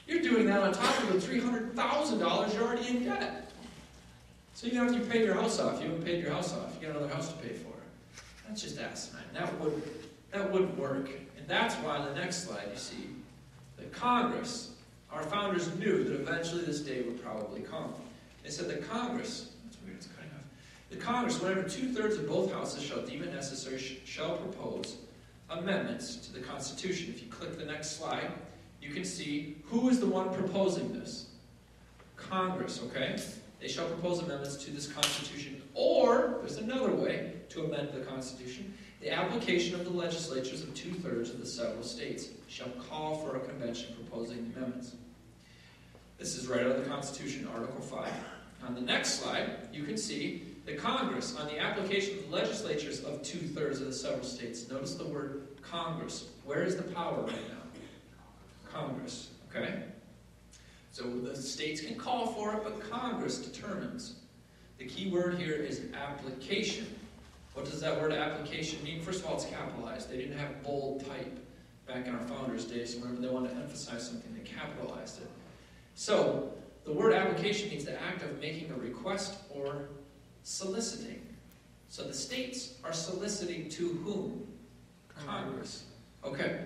you're doing that on top of the $300,000 you're already in debt. So even after you pay your house off, you haven't paid your house off, you got another house to pay for. That's just asinine. That wouldn't work. And that's why on the next slide you see that Congress, our founders knew that eventually this day would probably come. They said that Congress, that's weird, it's cutting off. The Congress, whenever 2/3 of both houses shall deem it necessary, shall propose amendments to the Constitution. If you click the next slide, you can see who is the one proposing this. Congress, okay? They shall propose amendments to this Constitution, or, there's another way to amend the Constitution, the application of the legislatures of 2/3 of the several states shall call for a convention proposing the amendments. This is right out of the Constitution, Article 5. On the next slide, you can see the Congress, on the application of the legislatures of 2/3 of the several states. Notice the word Congress. Where is the power right now? Congress, okay? So the states can call for it, but Congress determines. The key word here is application. What does that word application mean? First of all, it's capitalized. They didn't have bold type back in our founders' days, so whenever they wanted to emphasize something, they capitalized it. So the word application means the act of making a request or soliciting. So the states are soliciting to whom? Congress. Okay.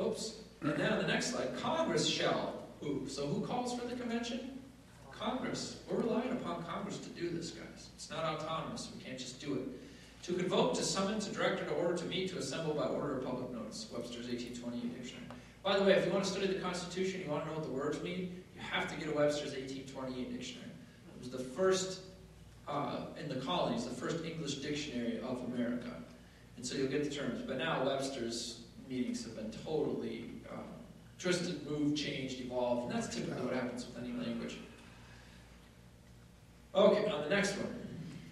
Oops. And then on the next slide, Congress shall. Who? So who calls for the convention? Congress. We're relying upon Congress to do this, guys. It's not autonomous. We can't just do it. To convoke, to summon, to direct, or to order, to meet, to assemble by order or public notice. Webster's 1828 dictionary. By the way, if you want to study the Constitution, you want to know what the words mean, you have to get a Webster's 1828 dictionary. It was the first, in the colonies, the first English dictionary of America. And so you'll get the terms. But now Webster's meanings have been totally twisted, moved, changed, evolved, and that's typically what happens with any language. Okay, on the next one.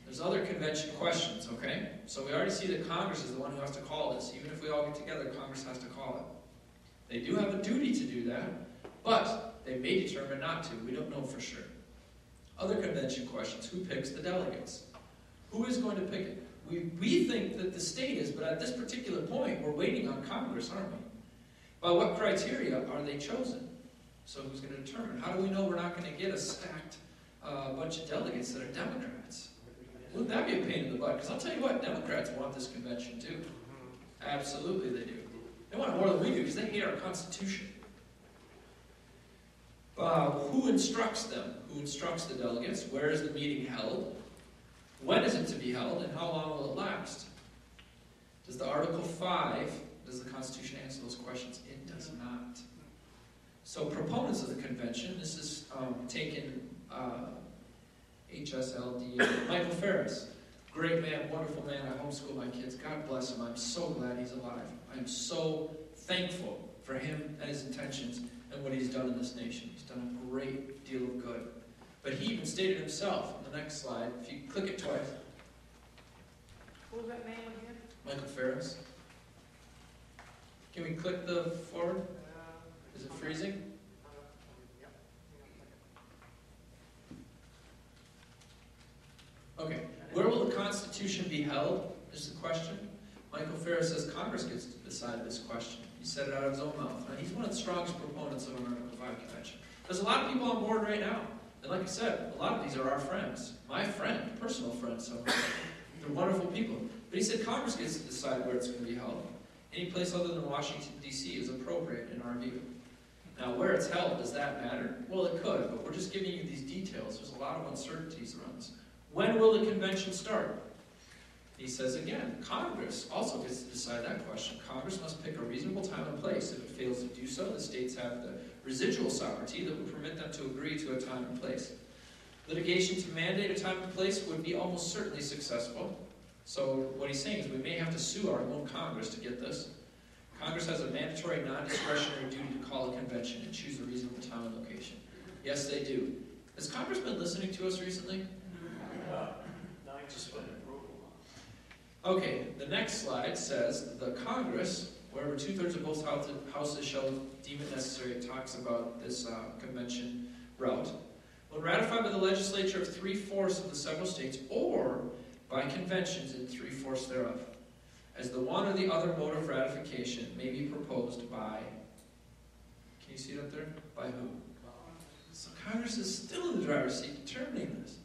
There's other convention questions, okay? So we already see that Congress is the one who has to call this. Even if we all get together, Congress has to call it. They do have a duty to do that, but they may determine not to. We don't know for sure. Other convention questions. Who picks the delegates? Who is going to pick it? We think that the state is, but at this particular point, we're waiting on Congress, aren't we? By what criteria are they chosen? So who's going to determine? How do we know we're not going to get a stacked bunch of delegates that are Democrats? Wouldn't that be a pain in the butt? Because I'll tell you what, Democrats want this convention too. Absolutely they do. They want it more than we do because they hate our Constitution. Who instructs them? Who instructs the delegates? Where is the meeting held? When is it to be held? And how long will it last? Does the Article 5, does the Constitution answer those questions? It does not. So proponents of the convention, this is taken HSLD, Michael Ferris. Great man, wonderful man. I homeschool my kids. God bless him. I'm so glad he's alive. I'm so thankful for him and his intentions and what he's done in this nation. He's done a great deal of good. But he even stated himself on the next slide, if you click it twice. What was that name again? Michael Ferris. Can we click the forward? Is it freezing? Okay. Where will the Constitution be held? Is the question. Michael Ferris says Congress gets to decide this question. He said it out of his own mouth. Now, he's one of the strongest proponents of an Article 5 convention. There's a lot of people on board right now. And like I said, a lot of these are our friends. My friend, personal friends. So they're wonderful people. But he said Congress gets to decide where it's going to be held. Any place other than Washington, D.C. is appropriate in our view. Now, where it's held, does that matter? Well, it could, but we're just giving you these details. There's a lot of uncertainties around this. When will the convention start? He says again, Congress also gets to decide that question. Congress must pick a reasonable time and place. If it fails to do so, the states have the residual sovereignty that would permit them to agree to a time and place. Litigation to mandate a time and place would be almost certainly successful. So what he's saying is we may have to sue our own Congress to get this. Congress has a mandatory non-discretionary duty to call a convention and choose a reasonable time and location. Yes, they do. Has Congress been listening to us recently? Okay, the next slide says the Congress, wherever 2/3 of both houses shall deem it necessary, it talks about this convention route, when ratified by the legislature of 3/4 of the several states or by conventions in 3/4 thereof. as the one or the other mode of ratification may be proposed by, can you see it up there? By who? So Congress is still in the driver's seat determining this.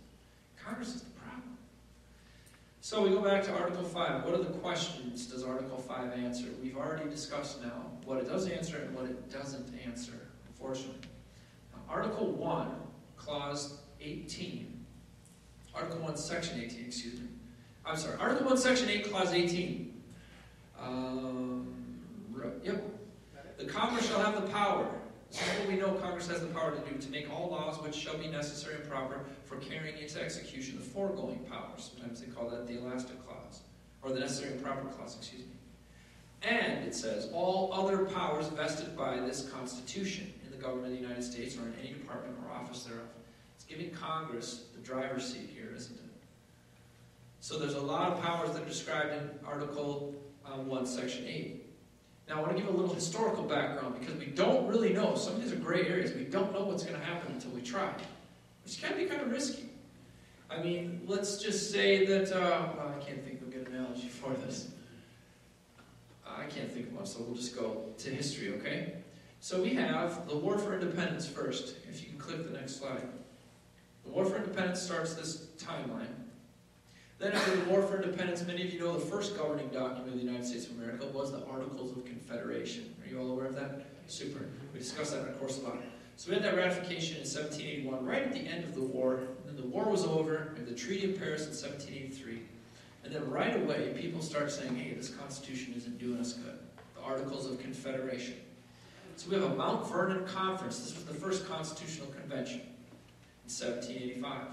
Congress is the problem. So we go back to Article 5. What are the questions does Article 5 answer? We've already discussed now what it does answer and what it doesn't answer, unfortunately. Now, Article 1, Clause 18. Article 1, Section 18, excuse me. I'm sorry, Article 1, Section 8, Clause 18. Yep. The Congress shall have the power. This is what we know Congress has the power to do, to make all laws which shall be necessary and proper for carrying into execution the foregoing powers. Sometimes they call that the elastic clause, or the necessary and proper clause, excuse me. And, it says, all other powers vested by this Constitution in the government of the United States or in any department or office thereof. It's giving Congress the driver's seat here, isn't it? So there's a lot of powers that are described in Article 1, Section 8. Now I want to give a little historical background because we don't really know. Some of these are gray areas. We don't know what's going to happen until we try, which can be kind of risky. I mean, let's just say that, well, I can't think of a good analogy for this. I can't think of one, so we'll just go to history, okay? So we have the War for Independence first. If you can click the next slide. The War for Independence starts this timeline. Then after the War for Independence, many of you know the first governing document of the United States of America was the Articles of Confederation. Are you all aware of that? Super. We discussed that in our course of law. So we had that ratification in 1781, right at the end of the war. And then the war was over, and the Treaty of Paris in 1783. And then right away, people start saying, hey, this Constitution isn't doing us good. The Articles of Confederation. So we have a Mount Vernon Conference. This was the first Constitutional Convention in 1785.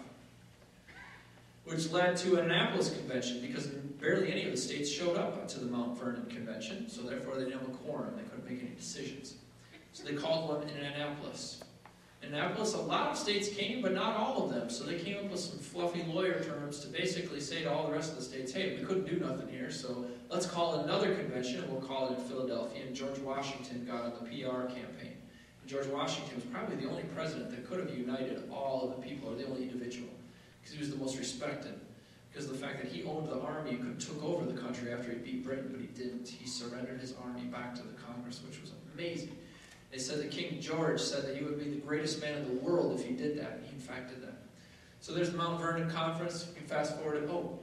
Which led to an Annapolis Convention, because barely any of the states showed up to the Mount Vernon Convention, so therefore they didn't have a quorum, they couldn't make any decisions. So they called one in Annapolis. In Annapolis, a lot of states came, but not all of them, so they came up with some fluffy lawyer terms to basically say to all the rest of the states, hey, we couldn't do nothing here, so let's call another convention, and we'll call it in Philadelphia, and George Washington got on the PR campaign. And George Washington was probably the only president that could have united all of the people, or the only individual. Because he was the most respected. Because of the fact that he owned the army and took over the country after he beat Britain, but he didn't. He surrendered his army back to the Congress, which was amazing. They said that King George said that he would be the greatest man in the world if he did that, and he in fact did that. So there's the Mount Vernon Conference. We can fast forward it. Oh,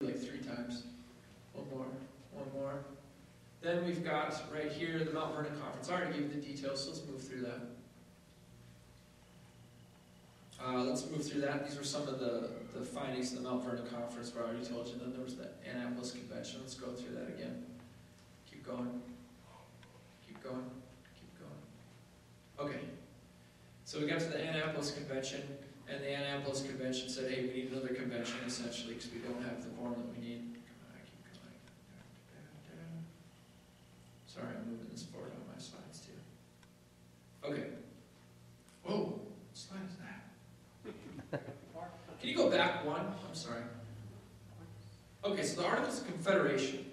like 3 times. One more. Then we've got right here the Mount Vernon Conference. I already gave you the details, so let's move through that. Let's move through that. These were some of the findings of the Mount Vernon Conference, where I already told you. Then there was the Annapolis Convention. Let's go through that again. Keep going. Okay. So we got to the Annapolis Convention, and the Annapolis Convention said, hey, we need another convention, essentially, because we don't have the quorum that we need. Keep going. Sorry, I'm moving this forward on my slides, too. Okay. Whoa, what slide is that? Can you go back one? I'm sorry. Okay, so the Articles of Confederation.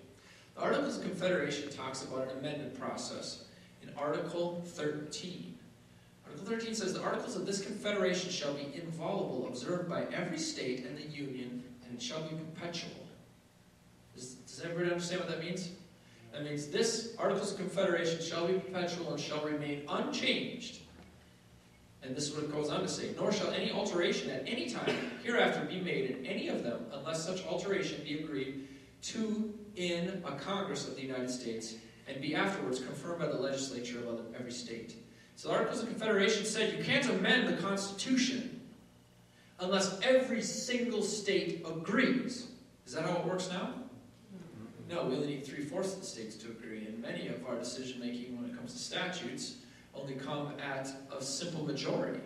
The Articles of Confederation talks about an amendment process in Article 13. Article 13 says, the Articles of this Confederation shall be inviolable, observed by every state and the Union, and it shall be perpetual. Does everybody understand what that means? That means this Articles of Confederation shall be perpetual and shall remain unchanged. And this is what it goes on to say, nor shall any alteration at any time hereafter be made in any of them, unless such alteration be agreed to in a Congress of the United States, and be afterwards confirmed by the legislature of every state. So the Articles of Confederation said you can't amend the Constitution unless every single state agrees. Is that how it works now? No, we only need 3/4 of the states to agree, and many of our decision-making when it comes to statutes only come at a simple majority.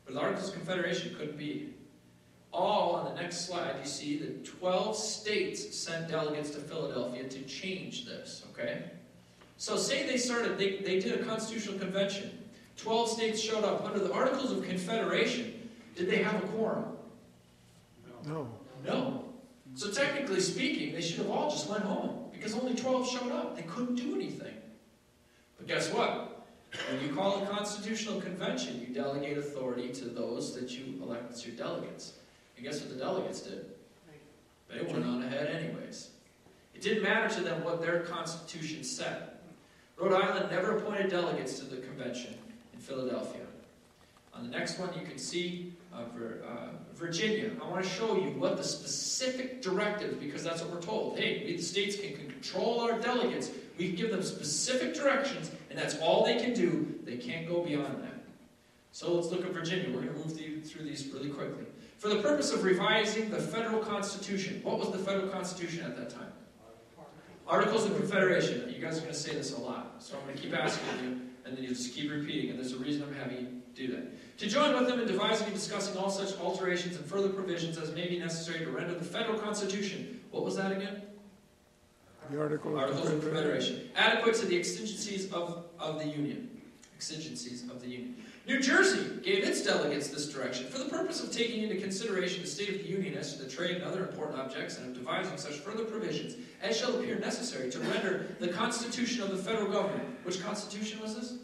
But the Articles of Confederation couldn't be. All on the next slide, you see that 12 states sent delegates to Philadelphia to change this, okay? So say they did a constitutional convention. 12 states showed up. Under the Articles of Confederation, did they have a quorum? No. No. So technically speaking, they should have all just went home, because only 12 showed up. They couldn't do anything. But guess what? When you call a constitutional convention, you delegate authority to those that you elect as your delegates. And guess what the delegates did? They went on ahead anyways. It didn't matter to them what their constitution said. Rhode Island never appointed delegates to the convention in Philadelphia. On the next one, you can see Virginia. I want to show you what the specific directives, because that's what we're told. Hey, we the states can control our delegates. We can give them specific directions, and that's all they can do. They can't go beyond that. So let's look at Virginia. We're going to move through these really quickly. For the purpose of revising the federal constitution. What was the federal constitution at that time? Articles of Confederation. You guys are going to say this a lot, so I'm going to keep asking you, and then you just keep repeating, and there's a reason I'm having you do that. To join with them in devising and discussing all such alterations and further provisions as may be necessary to render the federal constitution. What was that again? The Articles of Confederation. Adequate to the exigencies of the Union. Exigencies of the Union. New Jersey gave its delegates this direction for the purpose of taking into consideration the state of the Union as to the trade and other important objects, and of devising such further provisions as shall appear necessary to render the Constitution of the federal government. Which Constitution was this?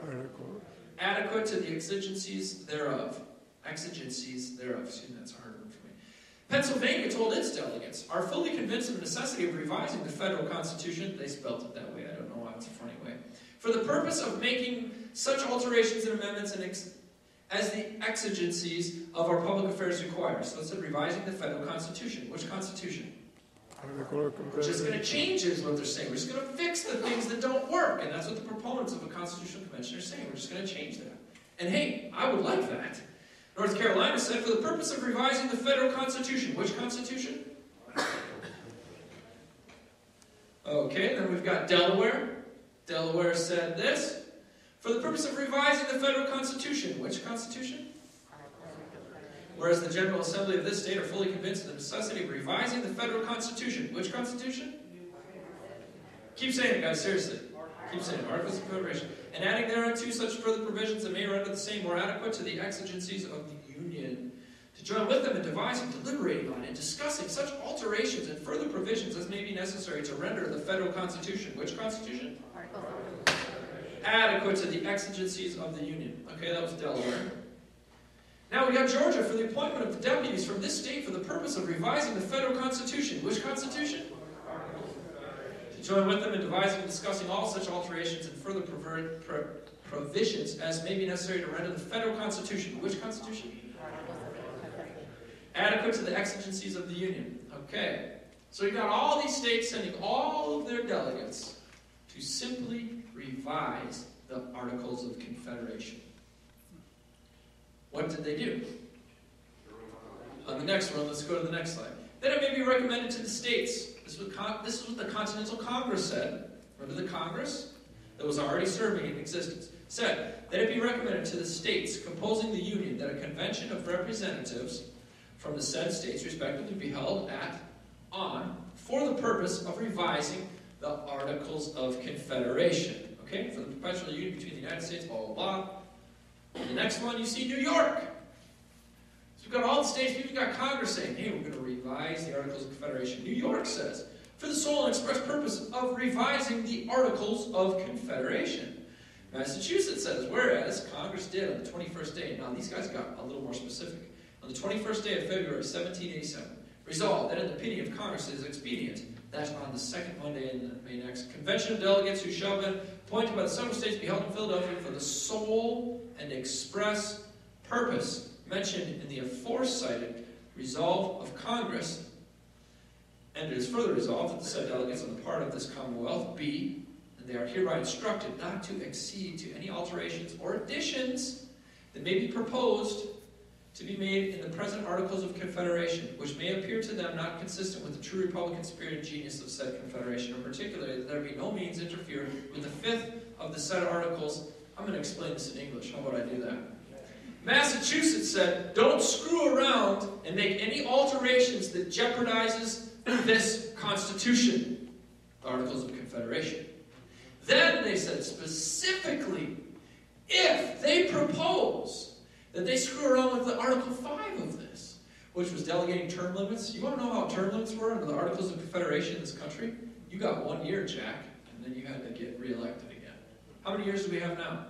Article. Adequate to the exigencies thereof. Exigencies thereof. Excuse me, that's a hard word for me. Pennsylvania told its delegates, are fully convinced of the necessity of revising the federal Constitution. They spelt it that way. I don't know why. It's a funny way. For the purpose of making such alterations and amendments as the exigencies of our public affairs require. So it said revising the federal Constitution. Which Constitution? We're just going to change it is what they're saying. We're just going to fix the things that don't work. And that's what the proponents of a constitutional convention are saying. We're just going to change that. And hey, I would like that. North Carolina said, for the purpose of revising the federal Constitution. Which Constitution? Okay, then we've got Delaware. Delaware said this. For the purpose of revising the federal Constitution. Which Constitution? Whereas the General Assembly of this state are fully convinced of the necessity of revising the federal Constitution. Which Constitution? Keep saying it, guys, seriously. Keep saying it. Articles of Confederation. And adding thereunto such further provisions that may render the same more adequate to the exigencies of the Union. To join with them in devising, deliberating on, and discussing such alterations and further provisions as may be necessary to render the federal Constitution. Which Constitution? Adequate to the exigencies of the Union. Okay, that was Delaware. Now we got Georgia for the appointment of the deputies from this state for the purpose of revising the federal Constitution. Which Constitution? To join with them in devising and discussing all such alterations and further provisions as may be necessary to render the federal Constitution. Which Constitution? Adequate to the exigencies of the Union. Okay. So you got all these states sending all of their delegates to simply revise the Articles of Confederation. What did they do? On the next one, let's go to the next slide. Then it may be recommended to the states. This is what the Continental Congress said. Remember the Congress that was already serving in existence? Said that it be recommended to the states composing the Union that a convention of representatives from the said states respectively be held for the purpose of revising the Articles of Confederation. Okay? For the perpetual union between the United States, blah, blah, blah. And the next one, you see New York. So we've got all the states, we've got Congress saying, hey, we're going to revise the Articles of Confederation. New York says, for the sole and express purpose of revising the Articles of Confederation. Massachusetts says, whereas Congress did on the 21st day, now these guys got a little more specific, on the 21st day of February 1787, resolved that in the opinion of Congress it is expedient that on the second Monday in May next, convention of delegates who shall be appointed by the several states be held in Philadelphia for the sole and express purpose mentioned in the aforecited resolve of Congress, and it is further resolved that the said delegates on the part of this Commonwealth be, and they are hereby instructed not to accede to any alterations or additions that may be proposed to be made in the present Articles of Confederation, which may appear to them not consistent with the true Republican spirit and genius of said Confederation, or particularly that there be no means interfere with the fifth of the said Articles. I'm going to explain this in English. How about I do that? Massachusetts said, don't screw around and make any alterations that jeopardizes this Constitution, the Articles of Confederation. Then they said specifically, if they propose that they screw around with the Article 5 of this, which was delegating term limits. You want to know how term limits were under the Articles of Confederation in this country? You got 1 year, Jack, and then you had to get reelected again. How many years do we have now?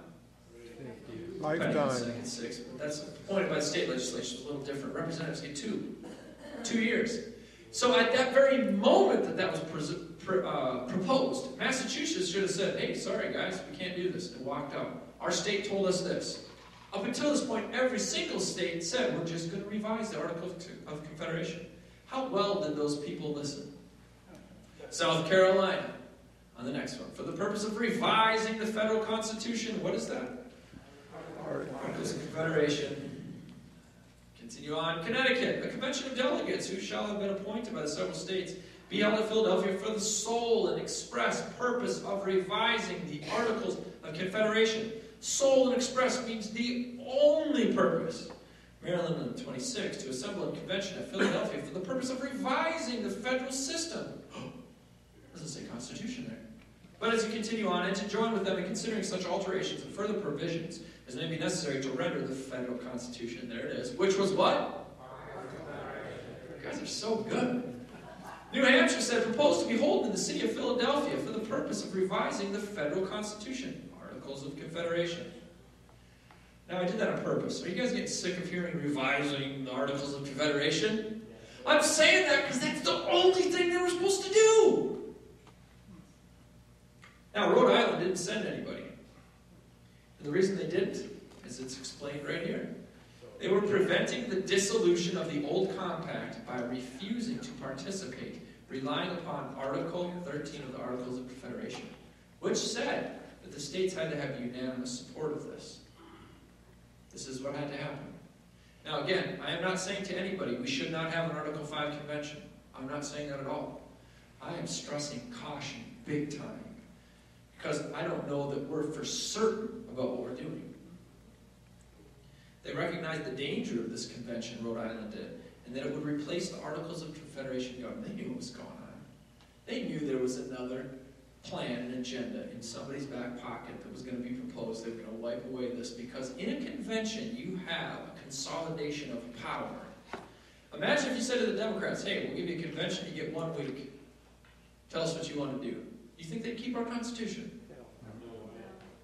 Lifetime. Second, 6, but that's appointed by the state legislation. It's a little different. Representatives get 2 years. So at that very moment that was proposed, Massachusetts should have said, hey, sorry guys, we can't do this, and walked out. Our state told us this. Up until this point, every single state said, we're just going to revise the Articles of Confederation. How well did those people listen? South Carolina, on the next one. For the purpose of revising the federal constitution, what is that? Articles of Confederation. Continue on. Connecticut, a convention of delegates who shall have been appointed by the several states be held at Philadelphia for the sole and express purpose of revising the Articles of Confederation. Sole and express means the only purpose. Maryland on the 26th to assemble a convention at Philadelphia for the purpose of revising the federal system. Doesn't say constitution there. But as you continue on, and to join with them in considering such alterations and further provisions as may be necessary to render the federal constitution, there it is, which was what? You guys are so good. New Hampshire said, proposed to be held in the city of Philadelphia for the purpose of revising the federal constitution, Articles of Confederation. Now, I did that on purpose. Are you guys getting sick of hearing revising the Articles of Confederation? I'm saying that because that's the only thing they were supposed to do. Now, Rhode Island didn't send anybody. And the reason they didn't is it's explained right here. They were preventing the dissolution of the old compact by refusing to participate, relying upon Article 13 of the Articles of Confederation, which said that the states had to have unanimous support of this. This is what had to happen. Now again, I am not saying to anybody we should not have an Article 5 convention. I'm not saying that at all. I am stressing caution big time, because I don't know that we're for certain about what we're doing. They recognized the danger of this convention, Rhode Island did, and that it would replace the Articles of Confederation government. They knew what was going on. They knew there was another plan and agenda in somebody's back pocket that was going to be proposed. They were going to wipe away this, because in a convention you have a consolidation of power. Imagine if you said to the Democrats, hey, we'll give you a convention, you get 1 week. Tell us what you want to do. You think they'd keep our Constitution?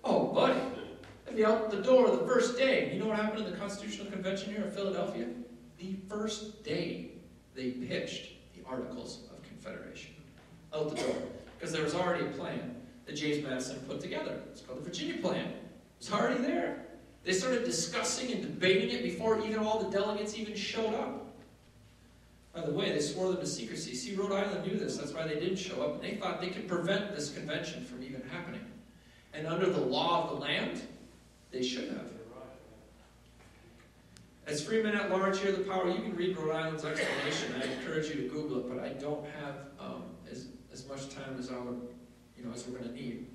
Oh, buddy. They'd be out the door the first day. You know what happened in the Constitutional Convention here in Philadelphia? The first day they pitched the Articles of Confederation. Out the door. Because there was already a plan that James Madison put together. It's called the Virginia Plan. It was already there. They started discussing and debating it before even all the delegates even showed up. By the way, they swore them to secrecy. See, Rhode Island knew this. That's why they didn't show up. And they thought they could prevent this convention from even happening. And under the law of the land, they should have. As freemen at large hear the power, you can read Rhode Island's explanation. I encourage you to Google it, but I don't have as much time as as we're going to need.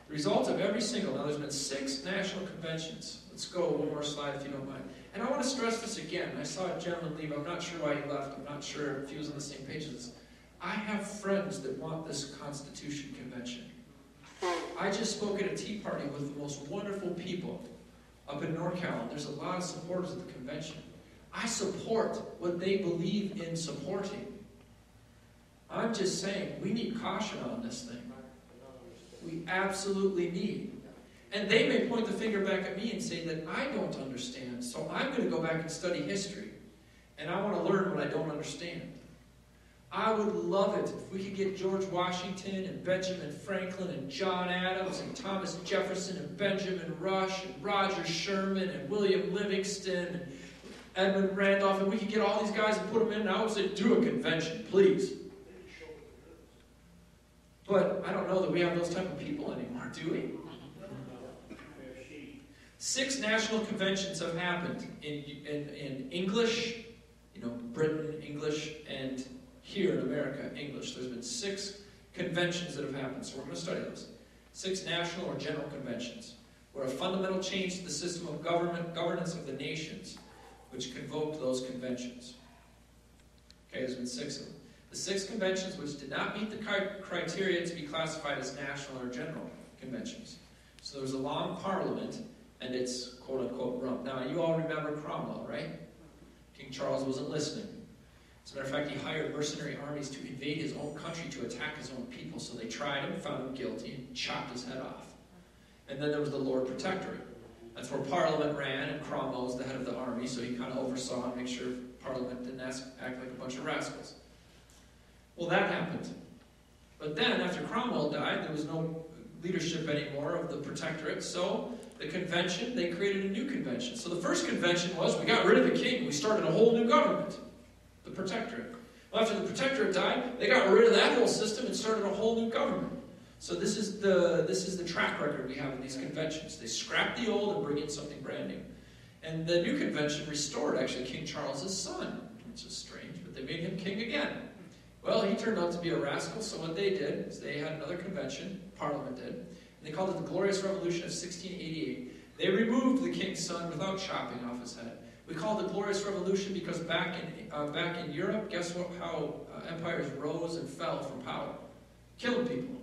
The result of every single, now there's been 6 national conventions. Let's go one more slide if you don't mind. And I want to stress this again. I saw a gentleman leave. I'm not sure why he left. I'm not sure if he was on the same page as this. I have friends that want this Constitution Convention. I just spoke at a tea party with the most wonderful people up in NorCal. There's a lot of supporters of the convention. I support what they believe in supporting. I'm just saying, we need caution on this thing. We absolutely need. And they may point the finger back at me and say that I don't understand, so I'm going to go back and study history. And I want to learn what I don't understand. I would love it if we could get George Washington and Benjamin Franklin and John Adams and Thomas Jefferson and Benjamin Rush and Roger Sherman and William Livingston and Edmund Randolph, and we could get all these guys and put them in, and I would say, do a convention, please. But I don't know that we have those type of people anymore, do we? 6 national conventions have happened in English, Britain, English, and here in America, English. There's been 6 conventions that have happened, so we're going to study those. 6 national or general conventions, where a fundamental change to the system of governance of the nations, which convoked those conventions. Okay, there's been 6 of them. The 6 conventions which did not meet the criteria to be classified as national or general conventions. So there was a long parliament, and it's quote-unquote rump. Now, you all remember Cromwell, right? King Charles wasn't listening. As a matter of fact, he hired mercenary armies to invade his own country to attack his own people. So they tried him, found him guilty, and chopped his head off. And then there was the Lord Protectorate. That's where Parliament ran, and Cromwell was the head of the army, so he kind of oversaw and made sure Parliament didn't act like a bunch of rascals. Well, that happened. But then, after Cromwell died, there was no leadership anymore of the protectorate, so the convention, they created a new convention. So the first convention was, we got rid of the king, we started a whole new government, the protectorate. Well, after the protectorate died, they got rid of that whole system and started a whole new government. So this is the track record we have in these conventions. They scrap the old and bring in something brand new. And the new convention restored, actually, King Charles's son, which is strange, but they made him king again. Well, he turned out to be a rascal, so what they did is they had another convention, Parliament did, and they called it the Glorious Revolution of 1688. They removed the king's son without chopping off his head. We call it the Glorious Revolution because back in Europe, guess what? How empires rose and fell from power? Killing people.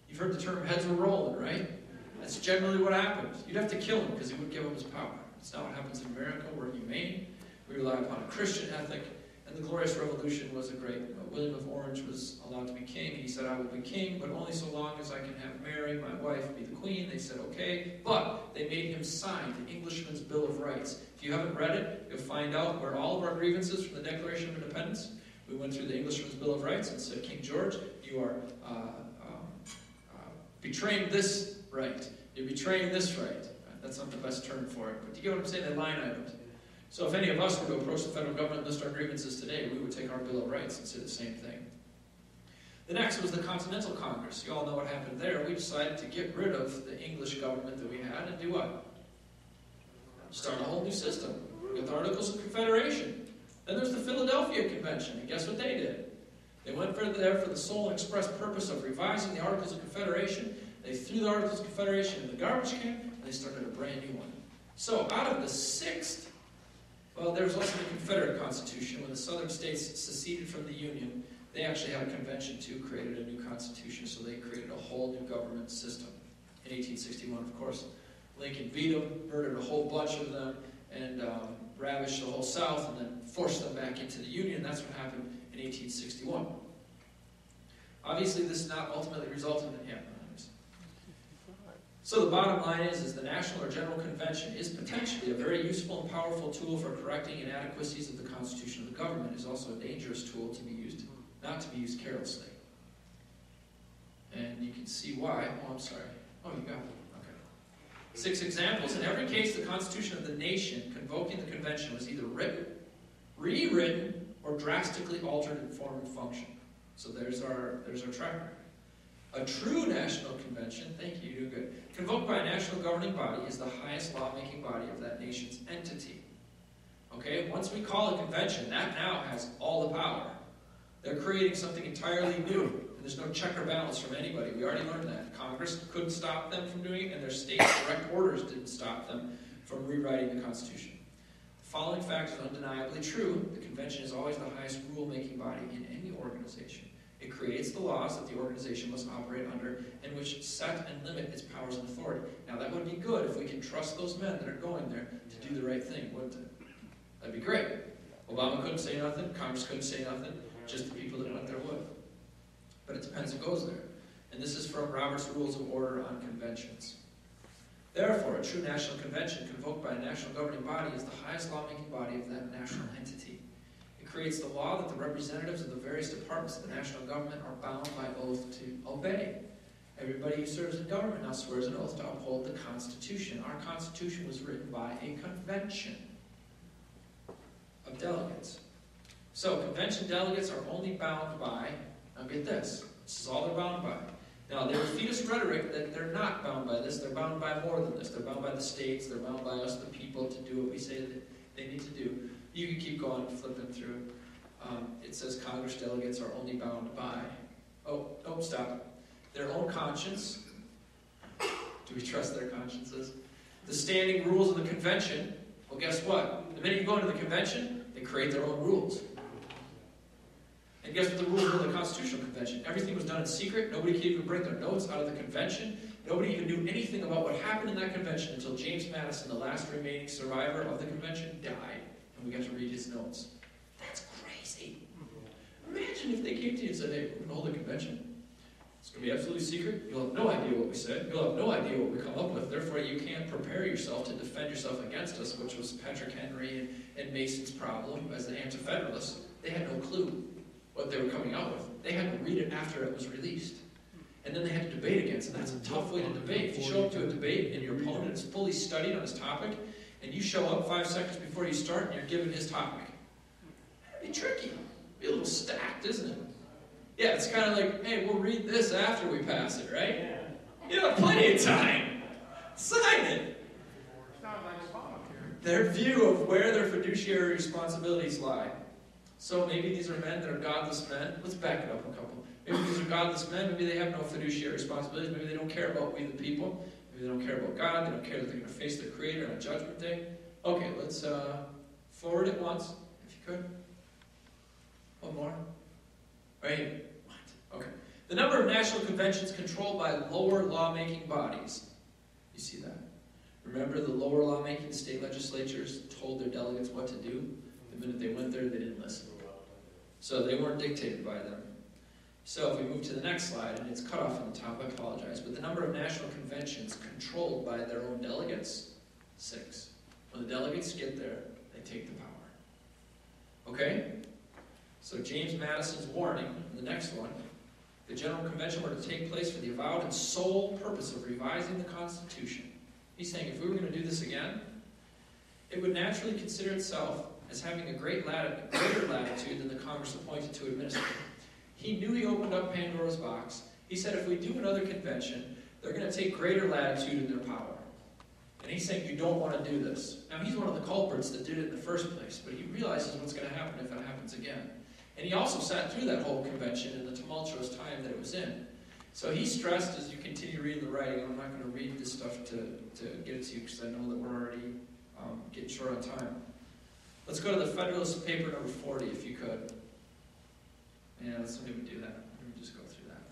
You've heard the term heads were rolling, right? That's generally what happened. You'd have to kill him because he would give up his power. That's not what happens in America. We're humane. We rely upon a Christian ethic. And the Glorious Revolution was a great... William of Orange was allowed to be king. He said, I will be king, but only so long as I can have Mary, my wife, be the queen. They said, okay. But they made him sign the Englishman's Bill of Rights. If you haven't read it, you'll find out where all of our grievances from the Declaration of Independence. We went through the Englishman's Bill of Rights and said, King George, you are betraying this right. You're betraying this right. That's not the best term for it. But do you get what I'm saying? They're line items. So if any of us were to approach the federal government and list our grievances today, we would take our Bill of Rights and say the same thing. The next was the Continental Congress. You all know what happened there. We decided to get rid of the English government that we had and do what? Start a whole new system with Articles of Confederation. Then there's the Philadelphia Convention, and guess what they did? They went there for the sole and express purpose of revising the Articles of Confederation. They threw the Articles of Confederation in the garbage can, and they started a brand new one. So out of the sixth, well, there was also the Confederate Constitution. When the southern states seceded from the Union, they actually had a convention too, created a new constitution, so they created a whole new government system. In 1861, of course, Lincoln beat them, murdered a whole bunch of them, and ravished the whole South, and then forced them back into the Union. That's what happened in 1861. Obviously, this not ultimately resulted in him. So the bottom line is the National or General Convention is potentially a very useful and powerful tool for correcting inadequacies of the Constitution of the government. It is also a dangerous tool to be used, not to be used carelessly. And you can see why. Oh, I'm sorry. Oh, you got it. Okay. 6 examples. In every case, the Constitution of the nation convoking the convention was either written, rewritten, or drastically altered in form and function. So there's our track record. A true national convention, thank you, you're good, convoked by a national governing body is the highest lawmaking body of that nation's entity. Okay, once we call a convention, that now has all the power. They're creating something entirely new, and there's no check or balance from anybody. We already learned that. Congress couldn't stop them from doing it, and their state direct orders didn't stop them from rewriting the Constitution. The following fact is undeniably true. The convention is always the highest rule-making body in any organization. It creates the laws that the organization must operate under and which set and limit its powers and authority. Now that would be good if we can trust those men that are going there to do the right thing, wouldn't it? That'd be great. Obama couldn't say nothing, Congress couldn't say nothing, just the people that went there would. But it depends who goes there. And this is from Robert's Rules of Order on Conventions. Therefore, a true national convention convoked by a national governing body is the highest lawmaking body of that national entity. Creates the law that the representatives of the various departments of the national government are bound by oath to obey. Everybody who serves in government now swears an oath to uphold the Constitution. Our Constitution was written by a convention of delegates. So convention delegates are only bound by, now get this is all they're bound by. Now they feed us rhetoric that they're not bound by this, they're bound by more than this. They're bound by the states, they're bound by us, the people, to do what we say that they need to do. You can keep going, flipping through. It says Congress delegates are only bound by, stop. Their own conscience. Do we trust their consciences? The standing rules of the convention. Well, guess what? The minute you go into the convention, they create their own rules. And guess what the rules were of the Constitutional Convention? Everything was done in secret. Nobody could even bring their notes out of the convention. Nobody even knew anything about what happened in that convention until James Madison, the last remaining survivor of the convention, died. And we got to read his notes. That's crazy. Imagine if they came to you and said, hey, we're going to hold a convention. It's going to be absolutely secret. You'll have no idea what we said. You'll have no idea what we come up with. Therefore, you can't prepare yourself to defend yourself against us, which was Patrick Henry and Mason's problem as the Anti-Federalists. They had no clue what they were coming out with. they had to read it after it was released. And then they had to debate against it. That's a tough way to debate. If you show up to a debate and your opponent is fully studied on his topic, and you show up 5 seconds before you start and you're given his topic, that'd be tricky. Be a little stacked, isn't it? Yeah, it's kind of like, hey, we'll read this after we pass it, right? Yeah. You have plenty of time. Sign it. Sounds like Obamacare. Their view of where their fiduciary responsibilities lie. So maybe these are men that are godless men. Let's back it up a couple. Maybe these are godless men. Maybe they have no fiduciary responsibilities. Maybe they don't care about we the people. Maybe they don't care about God. They don't care that they're going to face their Creator on Judgment Day. Okay, let's forward it once, if you could. One more. Right here. What? Okay. The number of national conventions controlled by lower lawmaking bodies. You see that? Remember the lower lawmaking state legislatures told their delegates what to do? The minute they went there, they didn't listen. So they weren't dictated by them. So if we move to the next slide, and it's cut off on the top, I apologize, but the number of national conventions controlled by their own delegates, 6. When the delegates get there, they take the power. Okay? So James Madison's warning, the next one, the General Convention were to take place for the avowed and sole purpose of revising the Constitution. He's saying if we were going to do this again, it would naturally consider itself as having a greater latitude than the Congress appointed to administer. He knew he opened up Pandora's box. He said if we do another convention, they're going to take greater latitude in their power. And he's saying you don't want to do this. Now he's one of the culprits that did it in the first place, but he realizes what's going to happen if it happens again. And he also sat through that whole convention in the tumultuous time that it was in. So he stressed, as you continue reading the writing, I'm not going to read this stuff to get it to you because I know that we're already getting short on time. Let's go to the Federalist paper number 40, if you could. Yeah, let's not even do that. Let me just go through that.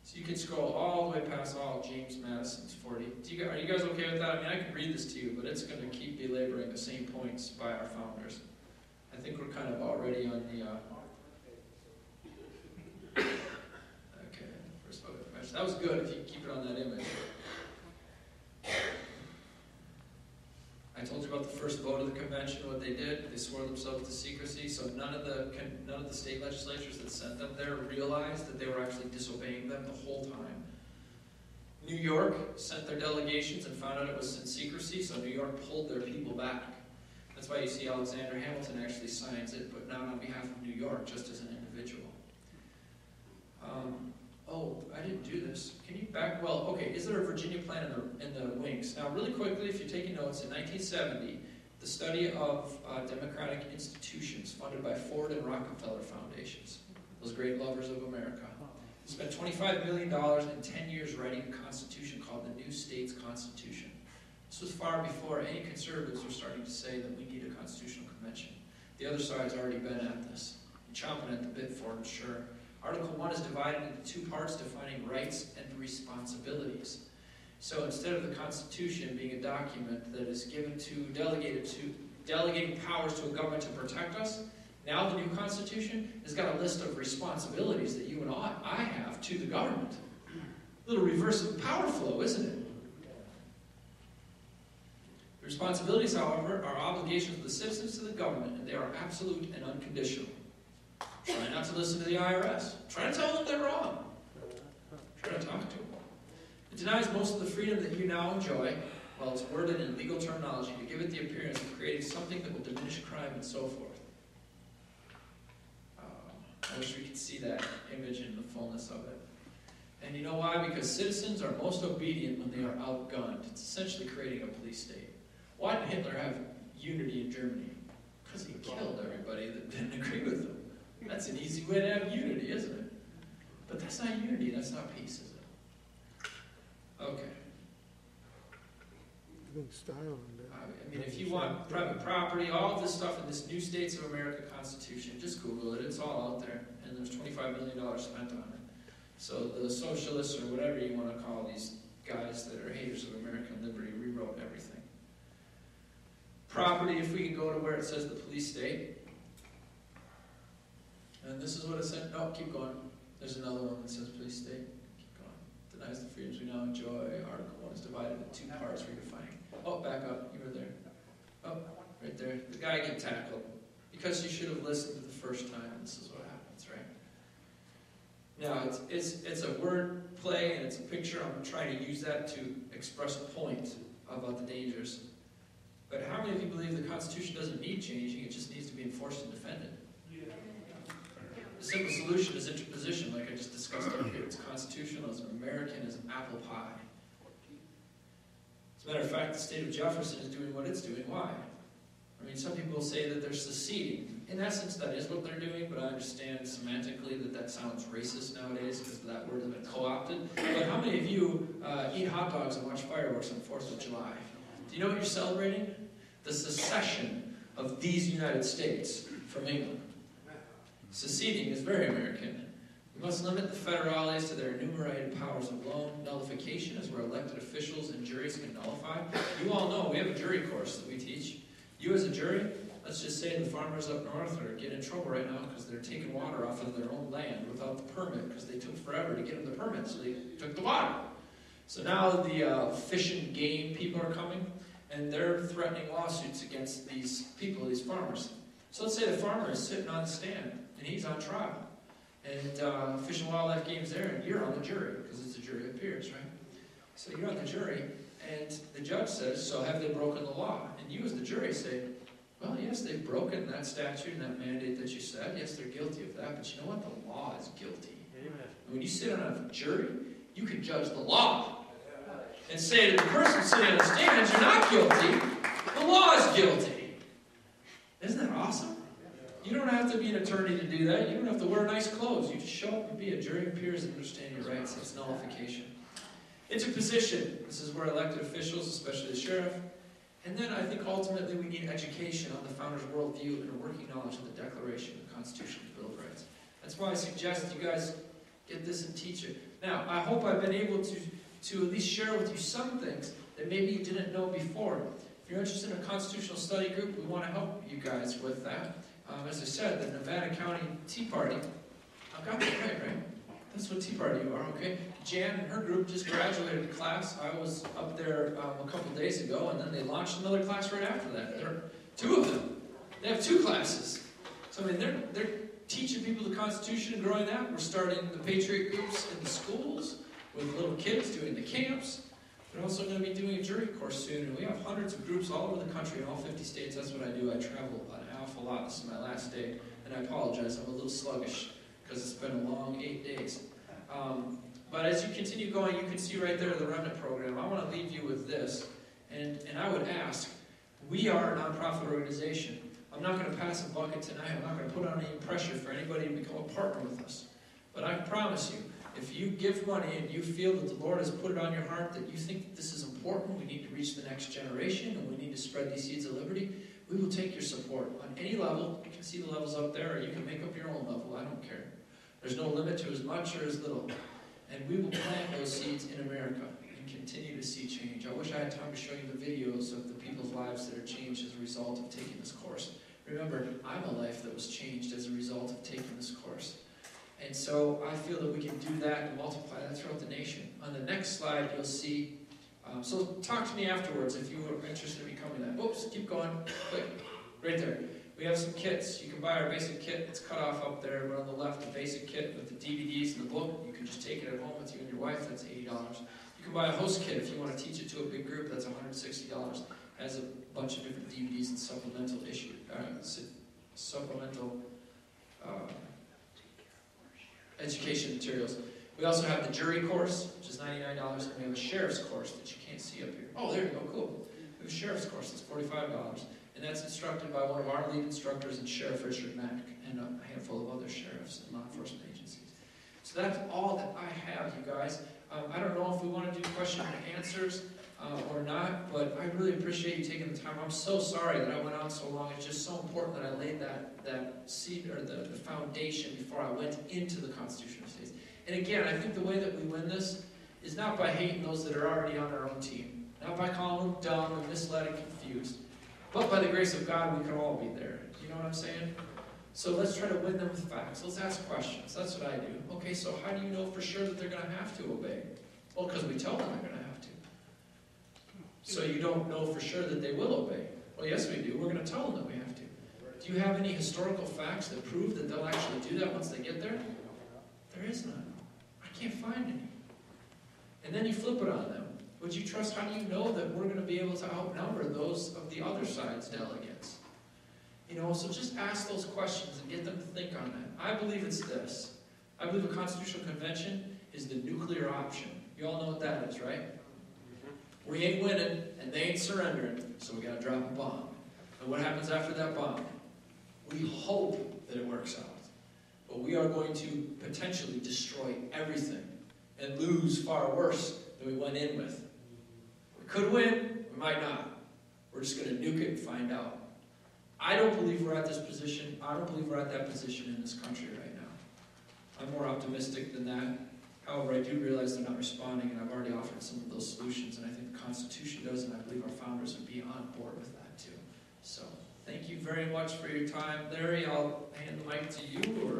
So you can scroll all the way past all James Madison's 40. Are you guys okay with that? I mean, I can read this to you, but it's going to keep belaboring the same points by our founders. I think we're kind of already on the... Okay, first vote of convention. That was good if you keep it on that image. I told you about the first vote of the convention, what they did. They swore themselves to secrecy, so none of the state legislatures that sent them there realized that they were actually disobeying them the whole time. New York sent their delegations and found out it was in secrecy, so New York pulled their people back. That's why you see Alexander Hamilton actually signs it, but not on behalf of New York, just as an individual. Oh, I didn't do this. Can you back? Well, okay, is there a Virginia plan in the wings? Now, really quickly, if you're taking notes, in 1970, the study of democratic institutions funded by Ford and Rockefeller foundations, those great lovers of America, spent $25 million in 10 years writing a constitution called the New States Constitution. This was far before any conservatives were starting to say that we need a constitutional convention. The other side's already been at this, chomping at the bit for it, sure. Article 1 is divided into 2 parts defining rights and responsibilities. So instead of the Constitution being a document that is given to delegating powers to a government to protect us, now the new Constitution has got a list of responsibilities that you and I have to the government. A little reverse of power flow, isn't it? The responsibilities, however, are obligations of the citizens to the government, and they are absolute and unconditional. Try not to listen to the IRS. Try to tell them they're wrong. Try to talk to them. It denies most of the freedom that you now enjoy, while it's worded in legal terminology to give it the appearance of creating something that will diminish crime and so forth. I wish we could see that image in the fullness of it. And you know why? Because citizens are most obedient when they are outgunned. It's essentially creating a police state. Why did Hitler have unity in Germany? Because he killed everybody that didn't agree with him. That's an easy way to have unity, isn't it? But that's not unity, that's not peace, is it? Okay. I mean, if you want private property, all of this stuff in this New States of America Constitution, just Google it, it's all out there. And there's $25 million spent on it. So the socialists, or whatever you want to call these guys that are haters of American liberty, rewrote everything. Property, if we can go to where it says the police state. And this is what it said. No, keep going. There's another one that says police state. Keep going. Denies the freedoms we now enjoy. Article 1 is divided into 2 parts redefining. Oh, back up. You were there. Oh, right there. The guy get tackled. because you should have listened to the first time. This is what happens, right? Now, it's a word play and it's a picture. I'm trying to use that to express a point about the dangers. But how many of you believe the Constitution doesn't need changing? It just needs to be enforced and defended. The simple solution is interposition, like I just discussed up here. It's constitutional, it's American as apple pie. As a matter of fact, the state of Jefferson is doing what it's doing. Why? I mean, some people say that they're seceding. In essence, that is what they're doing, but I understand semantically that sounds racist nowadays because that word has been co-opted. But how many of you eat hot dogs and watch fireworks on the 4th of July? Do you know what you're celebrating? The secession of these United States from England. Seceding is very American. We must limit the federales to their enumerated powers alone. Nullification is where elected officials and juries can nullify. You all know we have a jury course that we teach. You as a jury, let's just say the farmers up north are getting in trouble right now because they're taking water off of their own land without the permit because they took forever to get them the permit, so they took the water. So now the fish and game people are coming, and they're threatening lawsuits against these people, these farmers. So let's say the farmer is sitting on the stand, and he's on trial. And Fish and Wildlife Game's there, and you're on the jury, because it's a jury of peers, right? So you're on the jury, and the judge says, so have they broken the law? And you as the jury say, well, yes, they've broken that statute and that mandate that you said. Yes, they're guilty of that, but you know what? The law is guilty. Amen. And when you sit on a jury, you can judge the law. And say to the person sitting on the stand, you're not guilty. The law is guilty. Isn't that awesome? You don't have to be an attorney to do that. You don't have to wear nice clothes. You just show up and be a jury of peers and understand your rights. It's nullification. Interposition. This is where elected officials, especially the sheriff, and then I think ultimately we need education on the founder's worldview and a working knowledge of the Declaration, the Constitution, and the Bill of Rights. That's why I suggest you guys get this and teach it. Now, I hope I've been able to at least share with you some things that maybe you didn't know before. If you're interested in a constitutional study group, we want to help you guys with that. As I said, the Nevada County Tea Party, I've got that right? That's what Tea Party you are, okay? Jan and her group just graduated a class. I was up there a couple days ago, and then they launched another class right after that. There are two of them. They have two classes. So, I mean, they're teaching people the Constitution and growing that. We're starting the Patriot groups in the schools with little kids doing the camps. They're also going to be doing a jury course soon, and we have hundreds of groups all over the country in all 50 states. That's what I do. I travel an awful lot. This is my last day, and I apologize. I'm a little sluggish because it's been a long 8 days. But as you continue going, you can see right there the Remnant Program. I want to leave you with this, and I would ask, we are a nonprofit organization. I'm not going to pass a bucket tonight. I'm not going to put on any pressure for anybody to become a partner with us. But I promise you, if you give money and you feel that the Lord has put it on your heart, that you think that this is important, we need to reach the next generation, and we need to spread these seeds of liberty, we will take your support on any level. You can see the levels up there, or you can make up your own level. I don't care. There's no limit to as much or as little. And we will plant those seeds in America and continue to see change. I wish I had time to show you the videos of the people's lives that are changed as a result of taking this course. Remember, I'm a life that was changed as a result of taking this course. And so I feel that we can do that and multiply that throughout the nation. On the next slide, you'll see, so talk to me afterwards if you are interested in becoming that. Whoops, keep going, quick, right there. We have some kits. You can buy our basic kit. It's cut off up there, but on the left, the basic kit with the DVDs and the book. You can just take it at home with you and your wife. That's $80. You can buy a host kit if you want to teach it to a big group. That's $160. Has a bunch of different DVDs and supplemental education materials. We also have the jury course, which is $99, and we have a sheriff's course that you can't see up here. Oh, there you go, cool. We have a sheriff's course that's $45, and that's instructed by one of our lead instructors in Sheriff Richard Mack and a handful of other sheriffs and law enforcement agencies. So that's all that I have, you guys. I don't know if we want to do question and answers or not, but I really appreciate you taking the time. I'm so sorry that I went on so long. It's just so important that I laid that seed or the foundation before I went into the Constitution of States. And again, I think the way that we win this is not by hating those that are already on our own team, not by calling them dumb and misled and confused, but by the grace of God, we can all be there. You know what I'm saying? So let's try to win them with facts. Let's ask questions. That's what I do. Okay, so how do you know for sure that they're going to have to obey? Well, because we tell them they're going to have to. So you don't know for sure that they will obey. Well, yes, we do. We're going to tell them that we have to. Do you have any historical facts that prove that they'll actually do that once they get there? There is none. I can't find any. And then you flip it on them. Would you trust, how do you know that we're going to be able to outnumber those of the other side's delegates? You know, so just ask those questions and get them to think on that. I believe it's this. I believe a constitutional convention is the nuclear option. You all know what that is, right? We ain't winning, and they ain't surrendering, so we got to drop a bomb. And what happens after that bomb? We hope that it works out. But we are going to potentially destroy everything and lose far worse than we went in with. We could win, we might not. We're just going to nuke it and find out. I don't believe we're at this position. I don't believe we're at that position in this country right now. I'm more optimistic than that. However, I do realize they're not responding, and I've already offered some of those solutions, and I think the Constitution does, and I believe our founders would be on board with that too. So, thank you very much for your time. Larry, I'll hand the mic to you, or